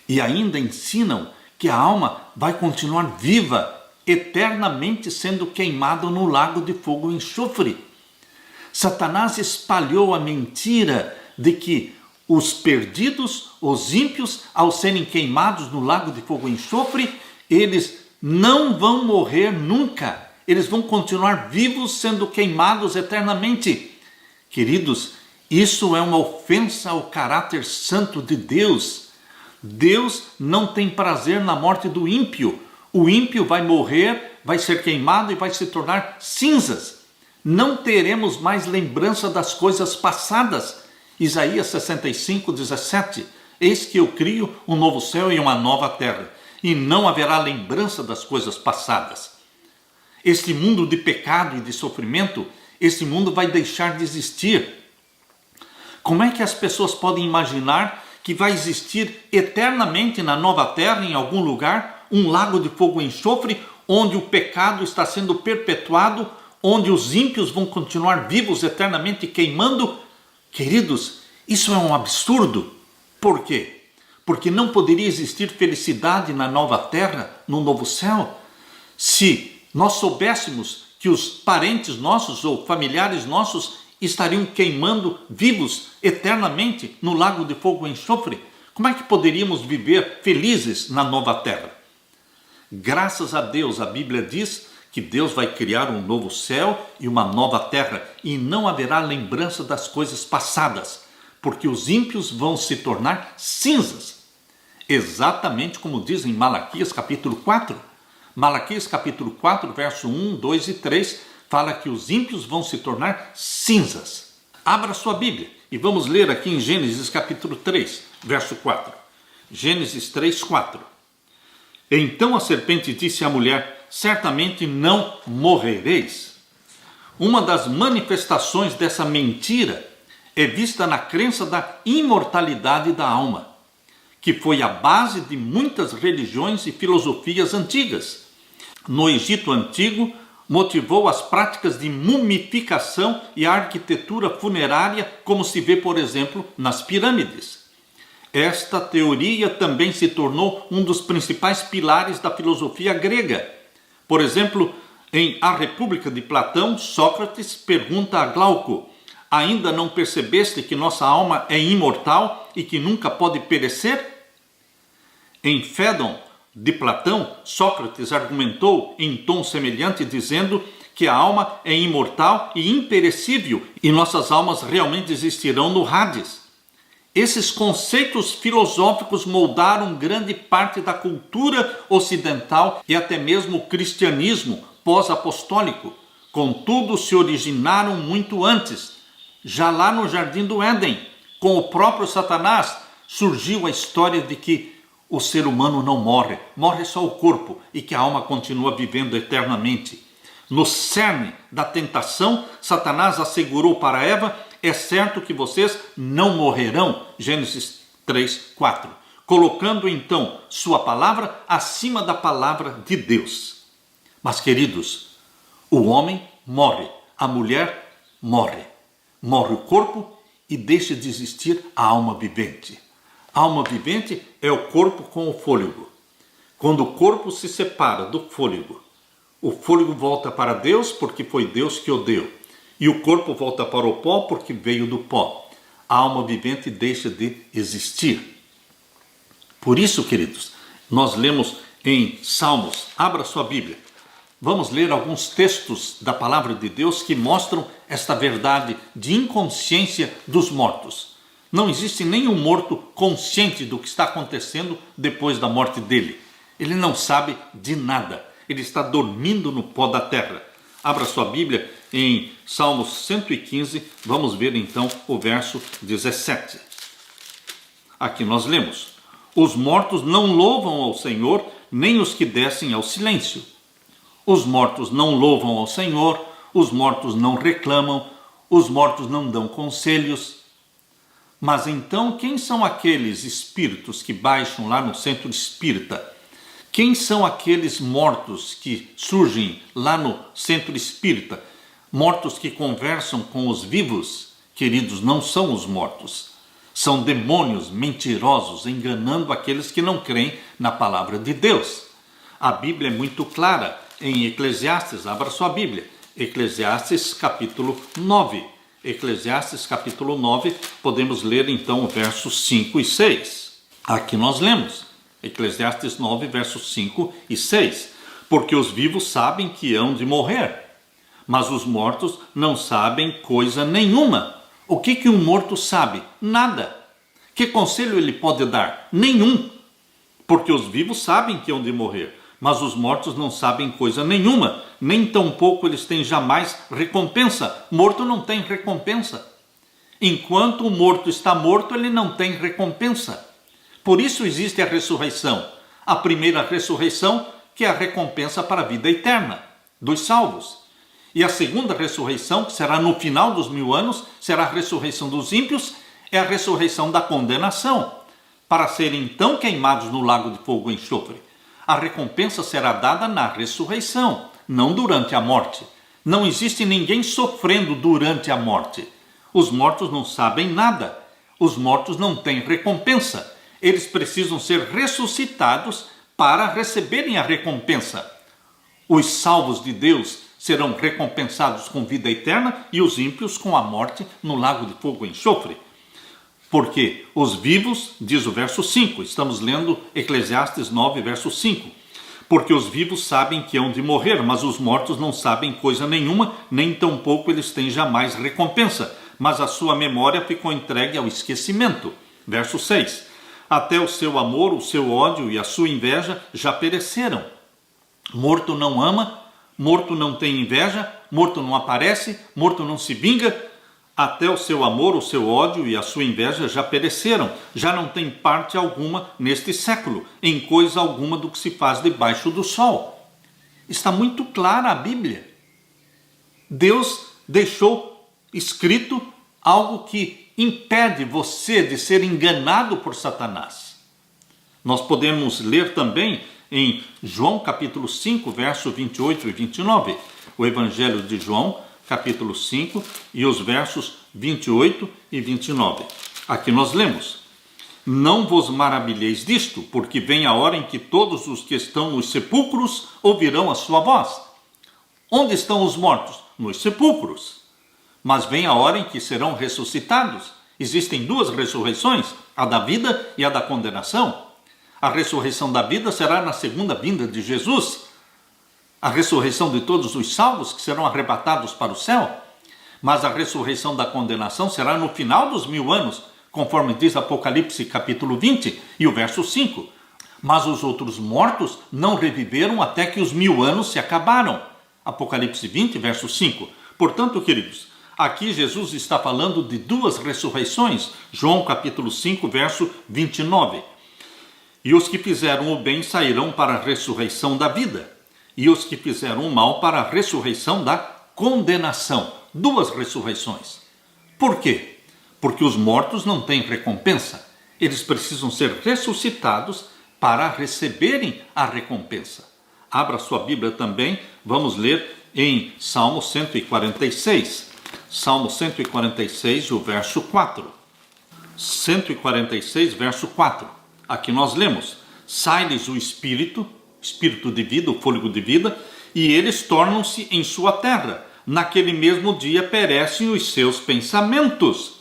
E ainda ensinam que a alma vai continuar viva, eternamente sendo queimada no lago de fogo e enxofre. Satanás espalhou a mentira de que os perdidos, os ímpios, ao serem queimados no lago de fogo e enxofre, eles não vão morrer nunca. Eles vão continuar vivos, sendo queimados eternamente. Queridos, isso é uma ofensa ao caráter santo de Deus. Deus não tem prazer na morte do ímpio. O ímpio vai morrer, vai ser queimado e vai se tornar cinzas. Não teremos mais lembrança das coisas passadas. Isaías 65:17. Eis que eu crio um novo céu e uma nova terra, e não haverá lembrança das coisas passadas. Este mundo de pecado e de sofrimento, este mundo vai deixar de existir. Como é que as pessoas podem imaginar que vai existir eternamente na nova terra, em algum lugar, um lago de fogo e enxofre, onde o pecado está sendo perpetuado, onde os ímpios vão continuar vivos eternamente queimando? Queridos, isso é um absurdo. Por quê? Porque não poderia existir felicidade na nova terra, no novo céu, se nós soubéssemos que os parentes nossos ou familiares nossos estariam queimando vivos eternamente no lago de fogo e enxofre. Como é que poderíamos viver felizes na nova terra? Graças a Deus, a Bíblia diz que Deus vai criar um novo céu e uma nova terra, e não haverá lembrança das coisas passadas, porque os ímpios vão se tornar cinzas. Exatamente como diz em Malaquias capítulo 4. Malaquias capítulo 4, verso 1, 2 e 3, fala que os ímpios vão se tornar cinzas. Abra sua Bíblia e vamos ler aqui em Gênesis capítulo 3, verso 4. Gênesis 3, 4. Então a serpente disse à mulher: certamente não morrereis. Uma das manifestações dessa mentira é vista na crença da imortalidade da alma, que foi a base de muitas religiões e filosofias antigas. No Egito Antigo, motivou as práticas de mumificação e a arquitetura funerária, como se vê, por exemplo, nas pirâmides. Esta teoria também se tornou um dos principais pilares da filosofia grega. Por exemplo, em A República de Platão, Sócrates pergunta a Glauco: ainda não percebeste que nossa alma é imortal e que nunca pode perecer? Em Fédon de Platão, Sócrates argumentou em tom semelhante, dizendo que a alma é imortal e imperecível e nossas almas realmente existirão no Hades. Esses conceitos filosóficos moldaram grande parte da cultura ocidental e até mesmo o cristianismo pós-apostólico. Contudo, se originaram muito antes. Já lá no Jardim do Éden, com o próprio Satanás, surgiu a história de que o ser humano não morre, morre só o corpo e que a alma continua vivendo eternamente. no cerne da tentação, Satanás assegurou para Eva: é certo que vocês não morrerão. Gênesis 3:4. Colocando então sua palavra acima da palavra de Deus. Mas, queridos, o homem morre, a mulher morre. Morre o corpo e deixa de existir a alma vivente. A alma vivente é o corpo com o fôlego. Quando o corpo se separa do fôlego, o fôlego volta para Deus, porque foi Deus que o deu. E o corpo volta para o pó, porque veio do pó. A alma vivente deixa de existir. Por isso, queridos, nós lemos em Salmos. Abra sua Bíblia. Vamos ler alguns textos da palavra de Deus que mostram esta verdade de inconsciência dos mortos. Não existe nenhum morto consciente do que está acontecendo depois da morte dele. Ele não sabe de nada. Ele está dormindo no pó da terra. Abra sua Bíblia em Salmos 115. Vamos ver então o verso 17. Aqui nós lemos: os mortos não louvam ao Senhor, nem os que descem ao silêncio. Os mortos não louvam ao Senhor, os mortos não reclamam, os mortos não dão conselhos. Mas então, quem são aqueles espíritos que baixam lá no centro espírita? Quem são aqueles mortos que surgem lá no centro espírita? Mortos que conversam com os vivos? Queridos, não são os mortos. São demônios mentirosos enganando aqueles que não creem na palavra de Deus. A Bíblia é muito clara em Eclesiastes. Abra sua Bíblia. Eclesiastes capítulo 9. Eclesiastes capítulo 9, podemos ler então o versos 5 e 6. Aqui nós lemos. Eclesiastes 9, versos 5 e 6. Porque os vivos sabem que hão de morrer, mas os mortos não sabem coisa nenhuma. O que um morto sabe? Nada. Que conselho ele pode dar? Nenhum. Porque os vivos sabem que hão de morrer, mas os mortos não sabem coisa nenhuma, nem tampouco eles têm jamais recompensa. Morto não tem recompensa. Enquanto o morto está morto, ele não tem recompensa. Por isso existe a ressurreição. A primeira ressurreição, que é a recompensa para a vida eterna dos salvos. E a segunda ressurreição, que será no final dos 1000 anos, será a ressurreição dos ímpios, é a ressurreição da condenação, para serem então queimados no lago de fogo e enxofre. A recompensa será dada na ressurreição, não durante a morte. Não existe ninguém sofrendo durante a morte. Os mortos não sabem nada. Os mortos não têm recompensa. Eles precisam ser ressuscitados para receberem a recompensa. Os salvos de Deus serão recompensados com vida eterna e os ímpios com a morte no lago de fogo e enxofre. Porque os vivos, diz o verso 5, estamos lendo Eclesiastes 9, verso 5. Porque os vivos sabem que hão de morrer, mas os mortos não sabem coisa nenhuma, nem tampouco eles têm jamais recompensa, mas a sua memória ficou entregue ao esquecimento. Verso 6. Até o seu amor, o seu ódio e a sua inveja já pereceram. Morto não ama, morto não tem inveja, morto não aparece, morto não se vinga. Até o seu amor, o seu ódio e a sua inveja já pereceram, já não tem parte alguma neste século, em coisa alguma do que se faz debaixo do sol. Está muito clara a Bíblia. Deus deixou escrito algo que impede você de ser enganado por Satanás. Nós podemos ler também em João capítulo 5, verso 28 e 29, o Evangelho de João, capítulo 5, e os versos 28 e 29. Aqui nós lemos: não vos maravilheis disto, porque vem a hora em que todos os que estão nos sepulcros ouvirão a sua voz. Onde estão os mortos? Nos sepulcros. Mas vem a hora em que serão ressuscitados. Existem duas ressurreições, a da vida e a da condenação. A ressurreição da vida será na segunda vinda de Jesus. A ressurreição de todos os salvos que serão arrebatados para o céu. Mas a ressurreição da condenação será no final dos 1000 anos, conforme diz Apocalipse capítulo 20 e o verso 5. Mas os outros mortos não reviveram até que os 1000 anos se acabaram. Apocalipse 20, verso 5. Portanto, queridos, aqui Jesus está falando de duas ressurreições. João capítulo 5, verso 29. E os que fizeram o bem sairão para a ressurreição da vida, e os que fizeram o mal para a ressurreição da condenação. Duas ressurreições. Por quê? Porque os mortos não têm recompensa. Eles precisam ser ressuscitados para receberem a recompensa. Abra sua Bíblia também, vamos ler em Salmo 146. Salmo 146, o verso 4. 146, verso 4. Aqui nós lemos: sai-lhes o espírito de vida, o fôlego de vida, e eles tornam-se em sua terra. Naquele mesmo dia perecem os seus pensamentos.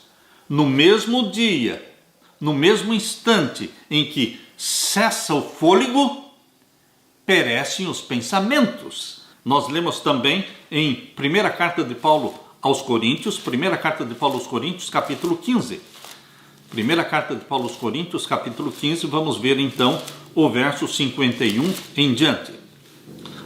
No mesmo dia, no mesmo instante em que cessa o fôlego, perecem os pensamentos. Nós lemos também em primeira carta de Paulo aos Coríntios, capítulo 15. Primeira carta de Paulo aos Coríntios, capítulo 15, vamos ver então o verso 51 em diante.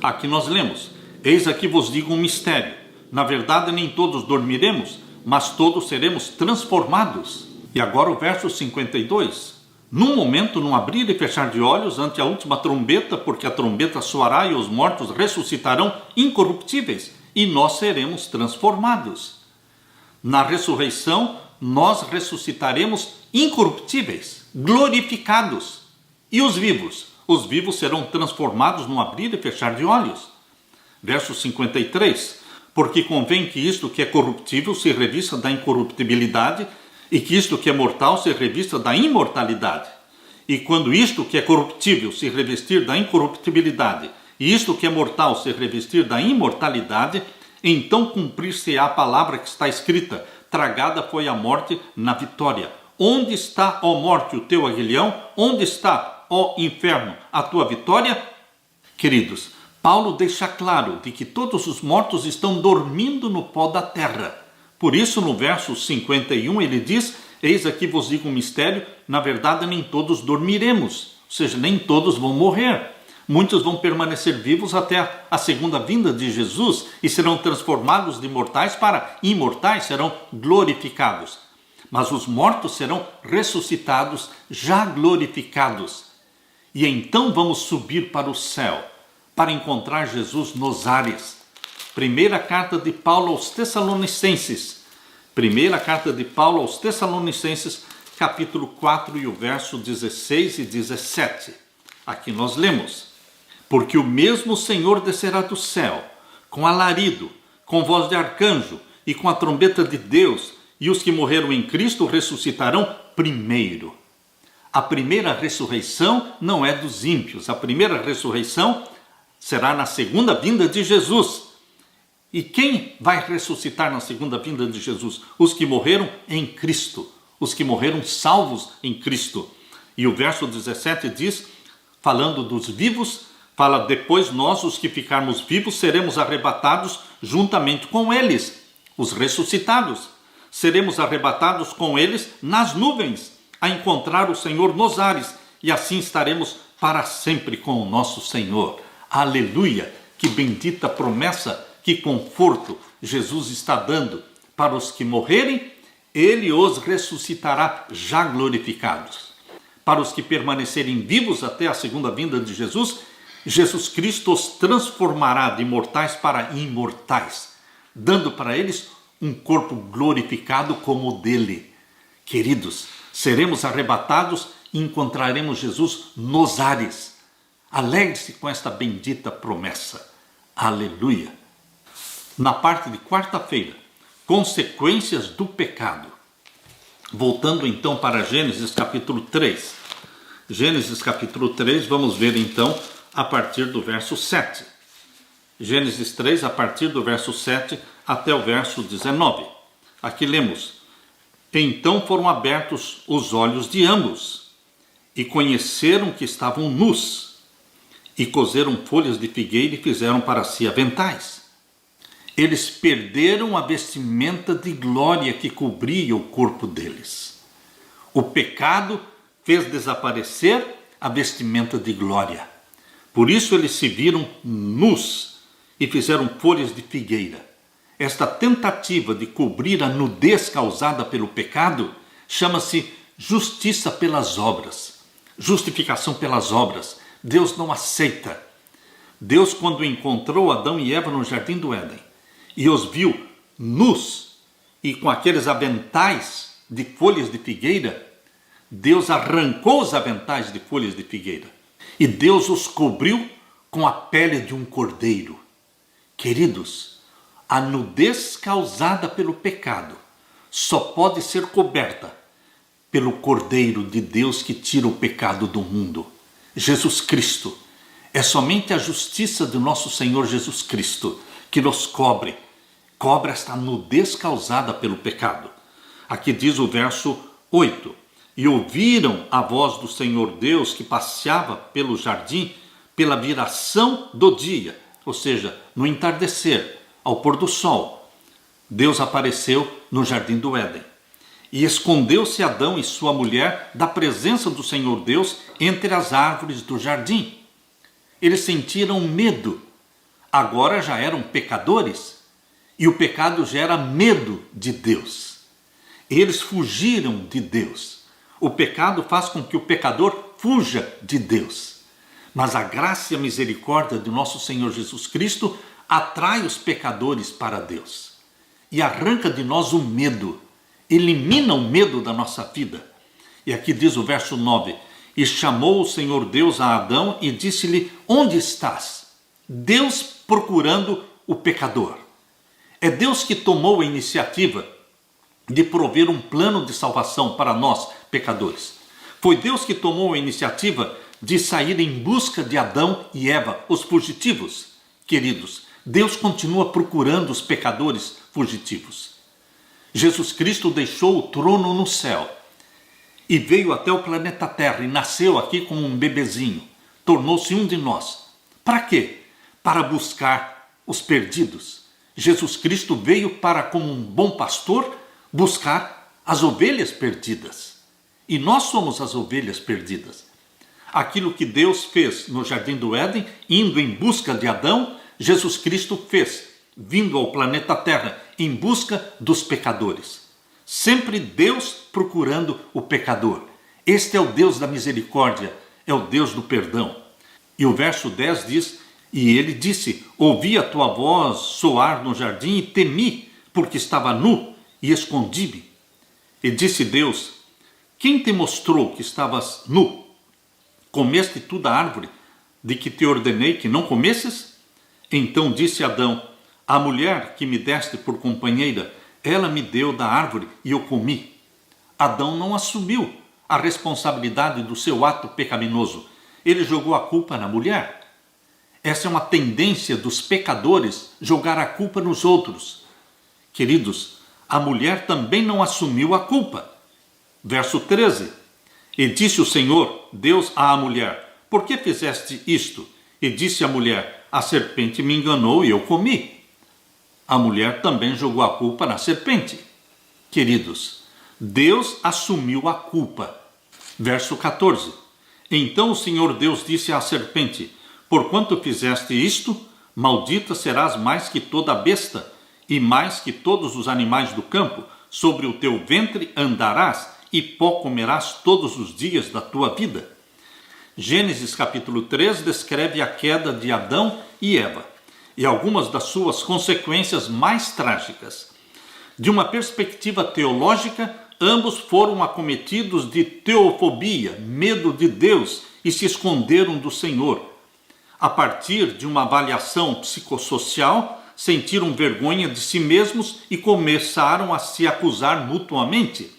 Aqui nós lemos: eis aqui vos digo um mistério. Na verdade, nem todos dormiremos, mas todos seremos transformados. E agora o verso 52. Num momento, num abrir e fechar de olhos, ante a última trombeta, porque a trombeta soará e os mortos ressuscitarão incorruptíveis, e nós seremos transformados. Na ressurreição, nós ressuscitaremos incorruptíveis, glorificados. E os vivos? Os vivos serão transformados num abrir e fechar de olhos. Verso 53. Porque convém que isto que é corruptível se revista da incorruptibilidade, e que isto que é mortal se revista da imortalidade. E quando isto que é corruptível se revestir da incorruptibilidade, e isto que é mortal se revestir da imortalidade, então cumprir-se-á a palavra que está escrita: tragada foi a morte na vitória. Onde está, ó morte, o teu aguilhão? Onde está, ó inferno, a tua vitória? Queridos, Paulo deixa claro de que todos os mortos estão dormindo no pó da terra. Por isso, no verso 51, ele diz: eis aqui vos digo um mistério, na verdade nem todos dormiremos, ou seja, nem todos vão morrer. Muitos vão permanecer vivos até a segunda vinda de Jesus e serão transformados de mortais para imortais, serão glorificados. Mas os mortos serão ressuscitados, já glorificados. E então vamos subir para o céu, para encontrar Jesus nos ares. Primeira carta de Paulo aos Tessalonicenses. Primeira carta de Paulo aos Tessalonicenses, capítulo 4 e o verso 16 e 17. Aqui nós lemos: porque o mesmo Senhor descerá do céu, com alarido, com voz de arcanjo e com a trombeta de Deus, e os que morreram em Cristo ressuscitarão primeiro. A primeira ressurreição não é dos ímpios, a primeira ressurreição será na segunda vinda de Jesus. E quem vai ressuscitar na segunda vinda de Jesus? Os que morreram em Cristo, os que morreram salvos em Cristo. E o verso 17 diz, falando dos vivos, fala: depois nós, os que ficarmos vivos, seremos arrebatados juntamente com eles, os ressuscitados. Seremos arrebatados com eles nas nuvens, a encontrar o Senhor nos ares, e assim estaremos para sempre com o nosso Senhor. Aleluia! Que bendita promessa, que conforto Jesus está dando para os que morrerem, ele os ressuscitará já glorificados. Para os que permanecerem vivos até a segunda vinda de Jesus, Jesus Cristo os transformará de mortais para imortais, dando para eles um corpo glorificado como o dele. Queridos, seremos arrebatados e encontraremos Jesus nos ares. Alegre-se com esta bendita promessa. Aleluia! Na parte de quarta-feira, consequências do pecado. Voltando então para Gênesis capítulo 3. Gênesis capítulo 3, vamos ver então a partir do verso 7. Gênesis 3, a partir do verso 7 até o verso 19. Aqui lemos: então foram abertos os olhos de ambos, e conheceram que estavam nus, e coseram folhas de figueira e fizeram para si aventais. Eles perderam a vestimenta de glória que cobria o corpo deles. O pecado fez desaparecer a vestimenta de glória. Por isso eles se viram nus e fizeram folhas de figueira. Esta tentativa de cobrir a nudez causada pelo pecado chama-se justiça pelas obras, justificação pelas obras. Deus não aceita. Deus, quando encontrou Adão e Eva no jardim do Éden e os viu nus e com aqueles aventais de folhas de figueira, Deus arrancou os aventais de folhas de figueira e Deus os cobriu com a pele de um cordeiro. Queridos, a nudez causada pelo pecado só pode ser coberta pelo Cordeiro de Deus que tira o pecado do mundo, Jesus Cristo. É somente a justiça do nosso Senhor Jesus Cristo que nos cobre esta nudez causada pelo pecado. Aqui diz o verso 8: e ouviram a voz do Senhor Deus que passeava pelo jardim pela viração do dia, ou seja, no entardecer, ao pôr do sol. Deus apareceu no jardim do Éden e escondeu-se Adão e sua mulher da presença do Senhor Deus entre as árvores do jardim. Eles sentiram medo, agora já eram pecadores e o pecado gera medo de Deus. Eles fugiram de Deus. O pecado faz com que o pecador fuja de Deus. Mas a graça e a misericórdia do nosso Senhor Jesus Cristo atrai os pecadores para Deus e arranca de nós o medo, elimina o medo da nossa vida. E aqui diz o verso 9: e chamou o Senhor Deus a Adão e disse-lhe: onde estás? Deus procurando o pecador. É Deus que tomou a iniciativa de prover um plano de salvação para nós, pecadores. Foi Deus que tomou a iniciativa de sair em busca de Adão e Eva, os fugitivos. Queridos, Deus continua procurando os pecadores fugitivos. Jesus Cristo deixou o trono no céu e veio até o planeta Terra e nasceu aqui como um bebezinho. Tornou-se um de nós. Para quê? Para buscar os perdidos. Jesus Cristo veio para, como um bom pastor, buscar as ovelhas perdidas. E nós somos as ovelhas perdidas. Aquilo que Deus fez no jardim do Éden, indo em busca de Adão, Jesus Cristo fez, vindo ao planeta Terra, em busca dos pecadores. Sempre Deus procurando o pecador. Este é o Deus da misericórdia, é o Deus do perdão. E o verso 10 diz: e ele disse: ouvi a tua voz soar no jardim e temi, porque estava nu e escondi-me. E disse Deus: quem te mostrou que estavas nu? Comeste tu da árvore de que te ordenei que não comesses? Então disse Adão: a mulher que me deste por companheira, ela me deu da árvore e eu comi. Adão não assumiu a responsabilidade do seu ato pecaminoso. Ele jogou a culpa na mulher. Essa é uma tendência dos pecadores, jogar a culpa nos outros. Queridos, a mulher também não assumiu a culpa. Verso 13. E disse o Senhor Deus à mulher: por que fizeste isto? E disse a mulher: a serpente me enganou e eu comi. A mulher também jogou a culpa na serpente. Queridos, Deus assumiu a culpa. Verso 14. Então o Senhor Deus disse à serpente: porquanto fizeste isto, maldita serás mais que toda besta, e mais que todos os animais do campo. Sobre o teu ventre andarás, e pó comerás todos os dias da tua vida. Gênesis capítulo 3 descreve a queda de Adão e Eva e algumas das suas consequências mais trágicas. De uma perspectiva teológica, ambos foram acometidos de teofobia, medo de Deus, e se esconderam do Senhor. A partir de uma avaliação psicossocial, sentiram vergonha de si mesmos e começaram a se acusar mutuamente.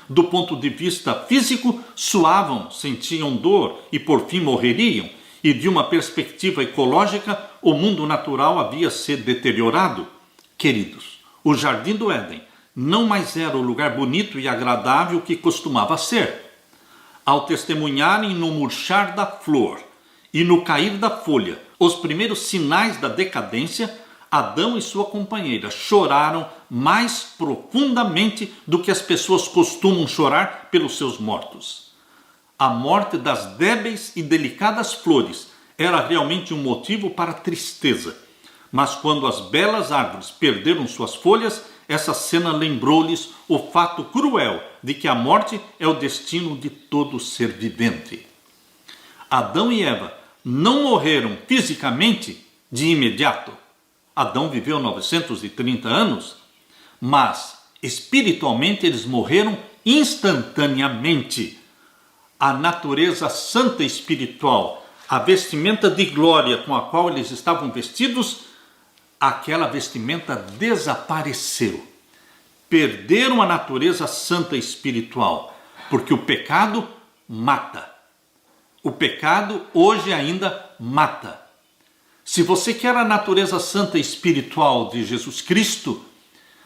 Do ponto de vista físico, suavam, sentiam dor e por fim morreriam. E de uma perspectiva ecológica, o mundo natural havia se deteriorado. Queridos, o jardim do Éden não mais era o lugar bonito e agradável que costumava ser. Ao testemunharem no murchar da flor e no cair da folha os primeiros sinais da decadência, Adão e sua companheira choraram mais profundamente do que as pessoas costumam chorar pelos seus mortos. A morte das débeis e delicadas flores era realmente um motivo para tristeza. Mas quando as belas árvores perderam suas folhas, essa cena lembrou-lhes o fato cruel de que a morte é o destino de todo ser vivente. Adão e Eva não morreram fisicamente de imediato. Adão viveu 930 anos, mas espiritualmente eles morreram instantaneamente. A natureza santa espiritual, a vestimenta de glória com a qual eles estavam vestidos, aquela vestimenta desapareceu. Perderam a natureza santa espiritual, porque o pecado mata. O pecado hoje ainda mata. Se você quer a natureza santa espiritual de Jesus Cristo,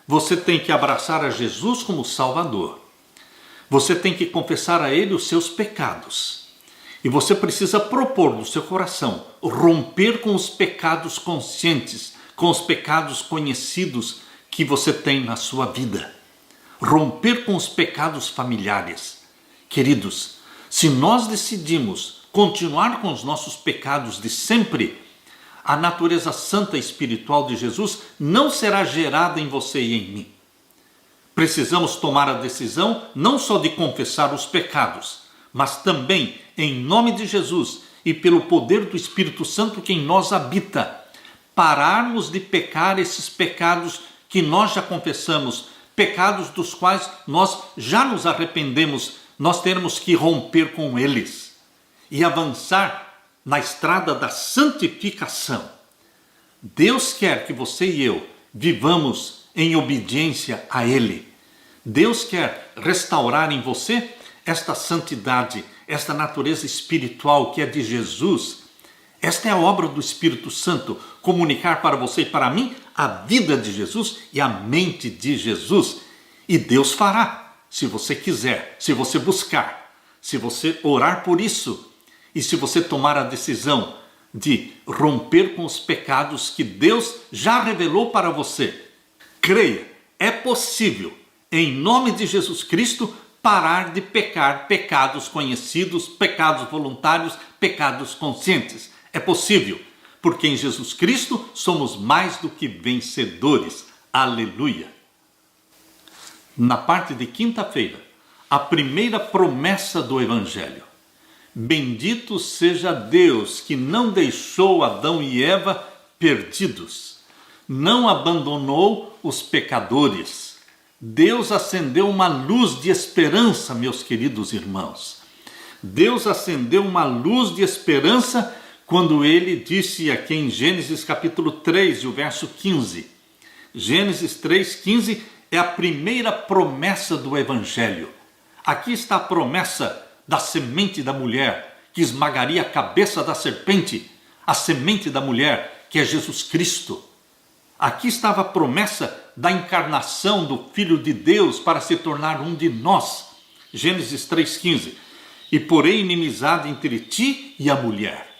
você tem que abraçar a Jesus como Salvador. Você tem que confessar a Ele os seus pecados. E você precisa propor no seu coração romper com os pecados conscientes, com os pecados conhecidos que você tem na sua vida. Romper com os pecados familiares. Queridos, se nós decidimos continuar com os nossos pecados de sempre, a natureza santa espiritual de Jesus não será gerada em você e em mim. Precisamos tomar a decisão não só de confessar os pecados, mas também, em nome de Jesus e pelo poder do Espírito Santo que em nós habita, pararmos de pecar esses pecados que nós já confessamos, pecados dos quais nós já nos arrependemos. Nós temos que romper com eles e avançar na estrada da santificação. Deus quer que você e eu vivamos em obediência a Ele. Deus quer restaurar em você esta santidade, esta natureza espiritual que é de Jesus. Esta é a obra do Espírito Santo, comunicar para você e para mim a vida de Jesus e a mente de Jesus. E Deus fará, se você quiser, se você buscar, se você orar por isso e se você tomar a decisão de romper com os pecados que Deus já revelou para você. Creia, é possível, em nome de Jesus Cristo, parar de pecar pecados conhecidos, pecados voluntários, pecados conscientes. É possível, porque em Jesus Cristo somos mais do que vencedores. Aleluia! Na parte de quinta-feira, a primeira promessa do Evangelho. Bendito seja Deus que não deixou Adão e Eva perdidos, não abandonou os pecadores. Deus acendeu uma luz de esperança, meus queridos irmãos. Deus acendeu uma luz de esperança quando Ele disse aqui em Gênesis capítulo 3, o verso 15. Gênesis 3,15 é a primeira promessa do Evangelho. Aqui está a promessa da semente da mulher, que esmagaria a cabeça da serpente, a semente da mulher, que é Jesus Cristo. Aqui estava a promessa da encarnação do Filho de Deus para se tornar um de nós. Gênesis 3,15. E porém inimizade entre ti e a mulher.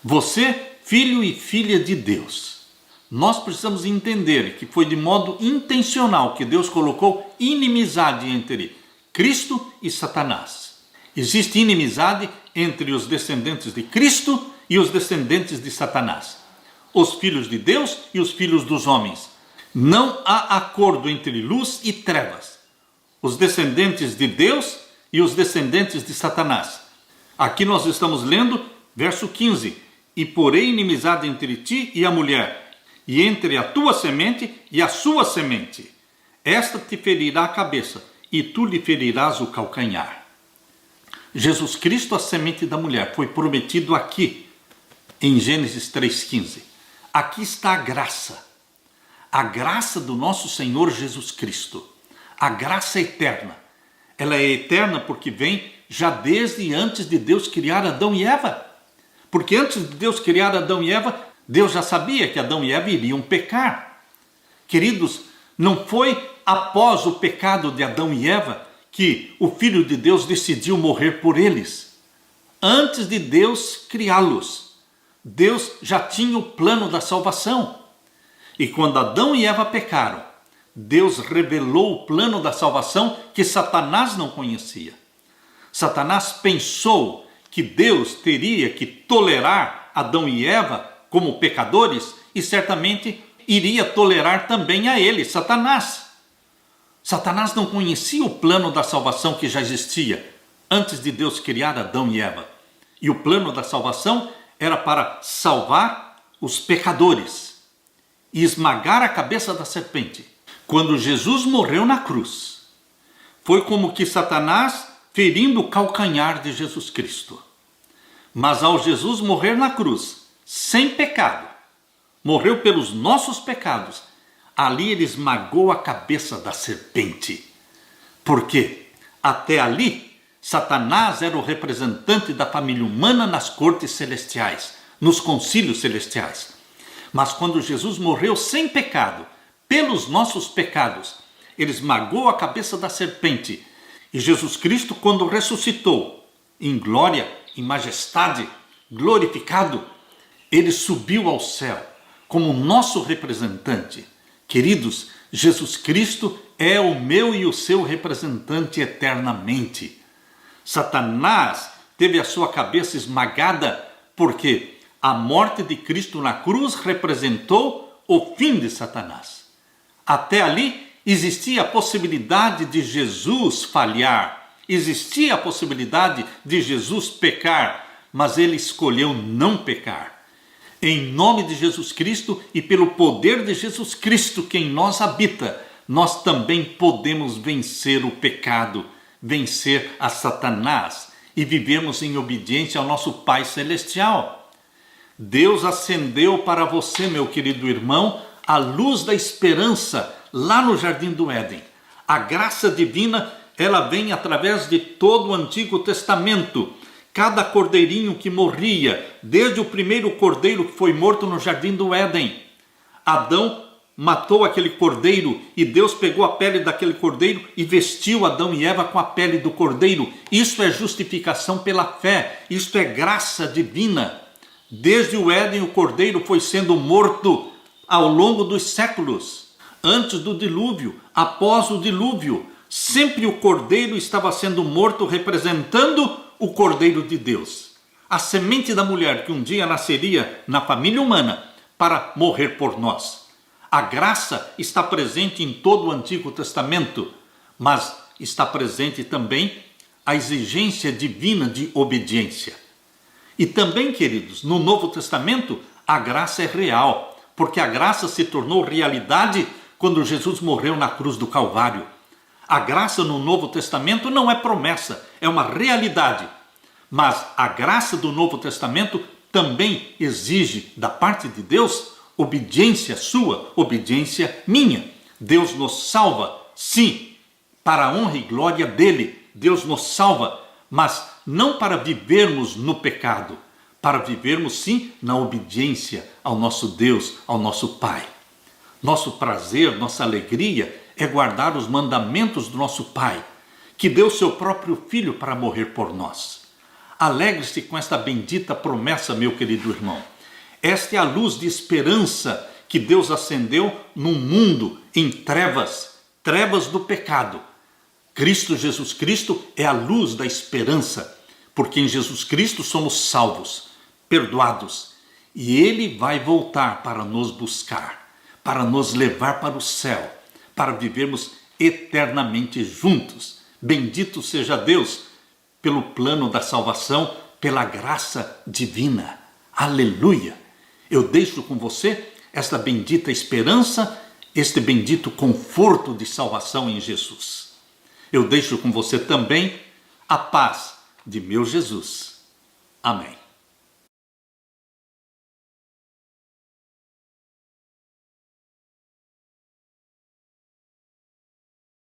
Você, filho e filha de Deus. Nós precisamos entender que foi de modo intencional que Deus colocou inimizade entre Cristo e Satanás. Existe inimizade entre os descendentes de Cristo e os descendentes de Satanás. Os filhos de Deus e os filhos dos homens. Não há acordo entre luz e trevas. Os descendentes de Deus e os descendentes de Satanás. Aqui nós estamos lendo verso 15. E porém inimizade entre ti e a mulher, e entre a tua semente e a sua semente. Esta te ferirá a cabeça, e tu lhe ferirás o calcanhar. Jesus Cristo, a semente da mulher, foi prometido aqui, em Gênesis 3,15. Aqui está a graça do nosso Senhor Jesus Cristo, a graça eterna. Ela é eterna porque vem já desde antes de Deus criar Adão e Eva. Porque antes de Deus criar Adão e Eva, Deus já sabia que Adão e Eva iriam pecar. Queridos, não foi após o pecado de Adão e Eva que o Filho de Deus decidiu morrer por eles. Antes de Deus criá-los, Deus já tinha o plano da salvação. E quando Adão e Eva pecaram, Deus revelou o plano da salvação que Satanás não conhecia. Satanás pensou que Deus teria que tolerar Adão e Eva como pecadores e certamente iria tolerar também a ele, Satanás. Satanás não conhecia o plano da salvação que já existia antes de Deus criar Adão e Eva. E o plano da salvação era para salvar os pecadores e esmagar a cabeça da serpente. Quando Jesus morreu na cruz, foi como que Satanás ferindo o calcanhar de Jesus Cristo. Mas ao Jesus morrer na cruz, sem pecado, morreu pelos nossos pecados, ali ele esmagou a cabeça da serpente. Por quê? Até ali, Satanás era o representante da família humana nas cortes celestiais, nos concílios celestiais. Mas quando Jesus morreu sem pecado, pelos nossos pecados, ele esmagou a cabeça da serpente. E Jesus Cristo, quando ressuscitou, em glória, em majestade, glorificado, ele subiu ao céu como nosso representante. Queridos, Jesus Cristo é o meu e o seu representante eternamente. Satanás teve a sua cabeça esmagada porque a morte de Cristo na cruz representou o fim de Satanás. Até ali existia a possibilidade de Jesus falhar, existia a possibilidade de Jesus pecar, mas ele escolheu não pecar. Em nome de Jesus Cristo e pelo poder de Jesus Cristo que em nós habita, nós também podemos vencer o pecado, vencer a Satanás e vivemos em obediência ao nosso Pai Celestial. Deus acendeu para você, meu querido irmão, a luz da esperança lá no Jardim do Éden. A graça divina, ela vem através de todo o Antigo Testamento. Cada cordeirinho que morria, desde o primeiro cordeiro que foi morto no Jardim do Éden. Adão matou aquele cordeiro e Deus pegou a pele daquele cordeiro e vestiu Adão e Eva com a pele do cordeiro. Isso é justificação pela fé, isto é graça divina. Desde o Éden o cordeiro foi sendo morto ao longo dos séculos. Antes do dilúvio, após o dilúvio, sempre o cordeiro estava sendo morto representando o Cordeiro de Deus. A semente da mulher que um dia nasceria na família humana para morrer por nós. A graça está presente em todo o Antigo Testamento, mas está presente também a exigência divina de obediência. E também, queridos, no Novo Testamento, a graça é real, porque a graça se tornou realidade quando Jesus morreu na cruz do Calvário. A graça no Novo Testamento não é promessa, é uma realidade. Mas a graça do Novo Testamento também exige da parte de Deus obediência sua, obediência minha. Deus nos salva, sim, para a honra e glória dele. Deus nos salva, mas não para vivermos no pecado, para vivermos sim na obediência ao nosso Deus, ao nosso Pai. Nosso prazer, nossa alegria é guardar os mandamentos do nosso Pai, que deu seu próprio Filho para morrer por nós. Alegre-se com esta bendita promessa, meu querido irmão. Esta é a luz de esperança que Deus acendeu num mundo em trevas, trevas do pecado. Cristo Jesus Cristo é a luz da esperança, porque em Jesus Cristo somos salvos, perdoados, e Ele vai voltar para nos buscar, para nos levar para o céu, para vivermos eternamente juntos. Bendito seja Deus pelo plano da salvação, pela graça divina. Aleluia! Eu deixo com você esta bendita esperança, este bendito conforto de salvação em Jesus. Eu deixo com você também a paz de meu Jesus. Amém.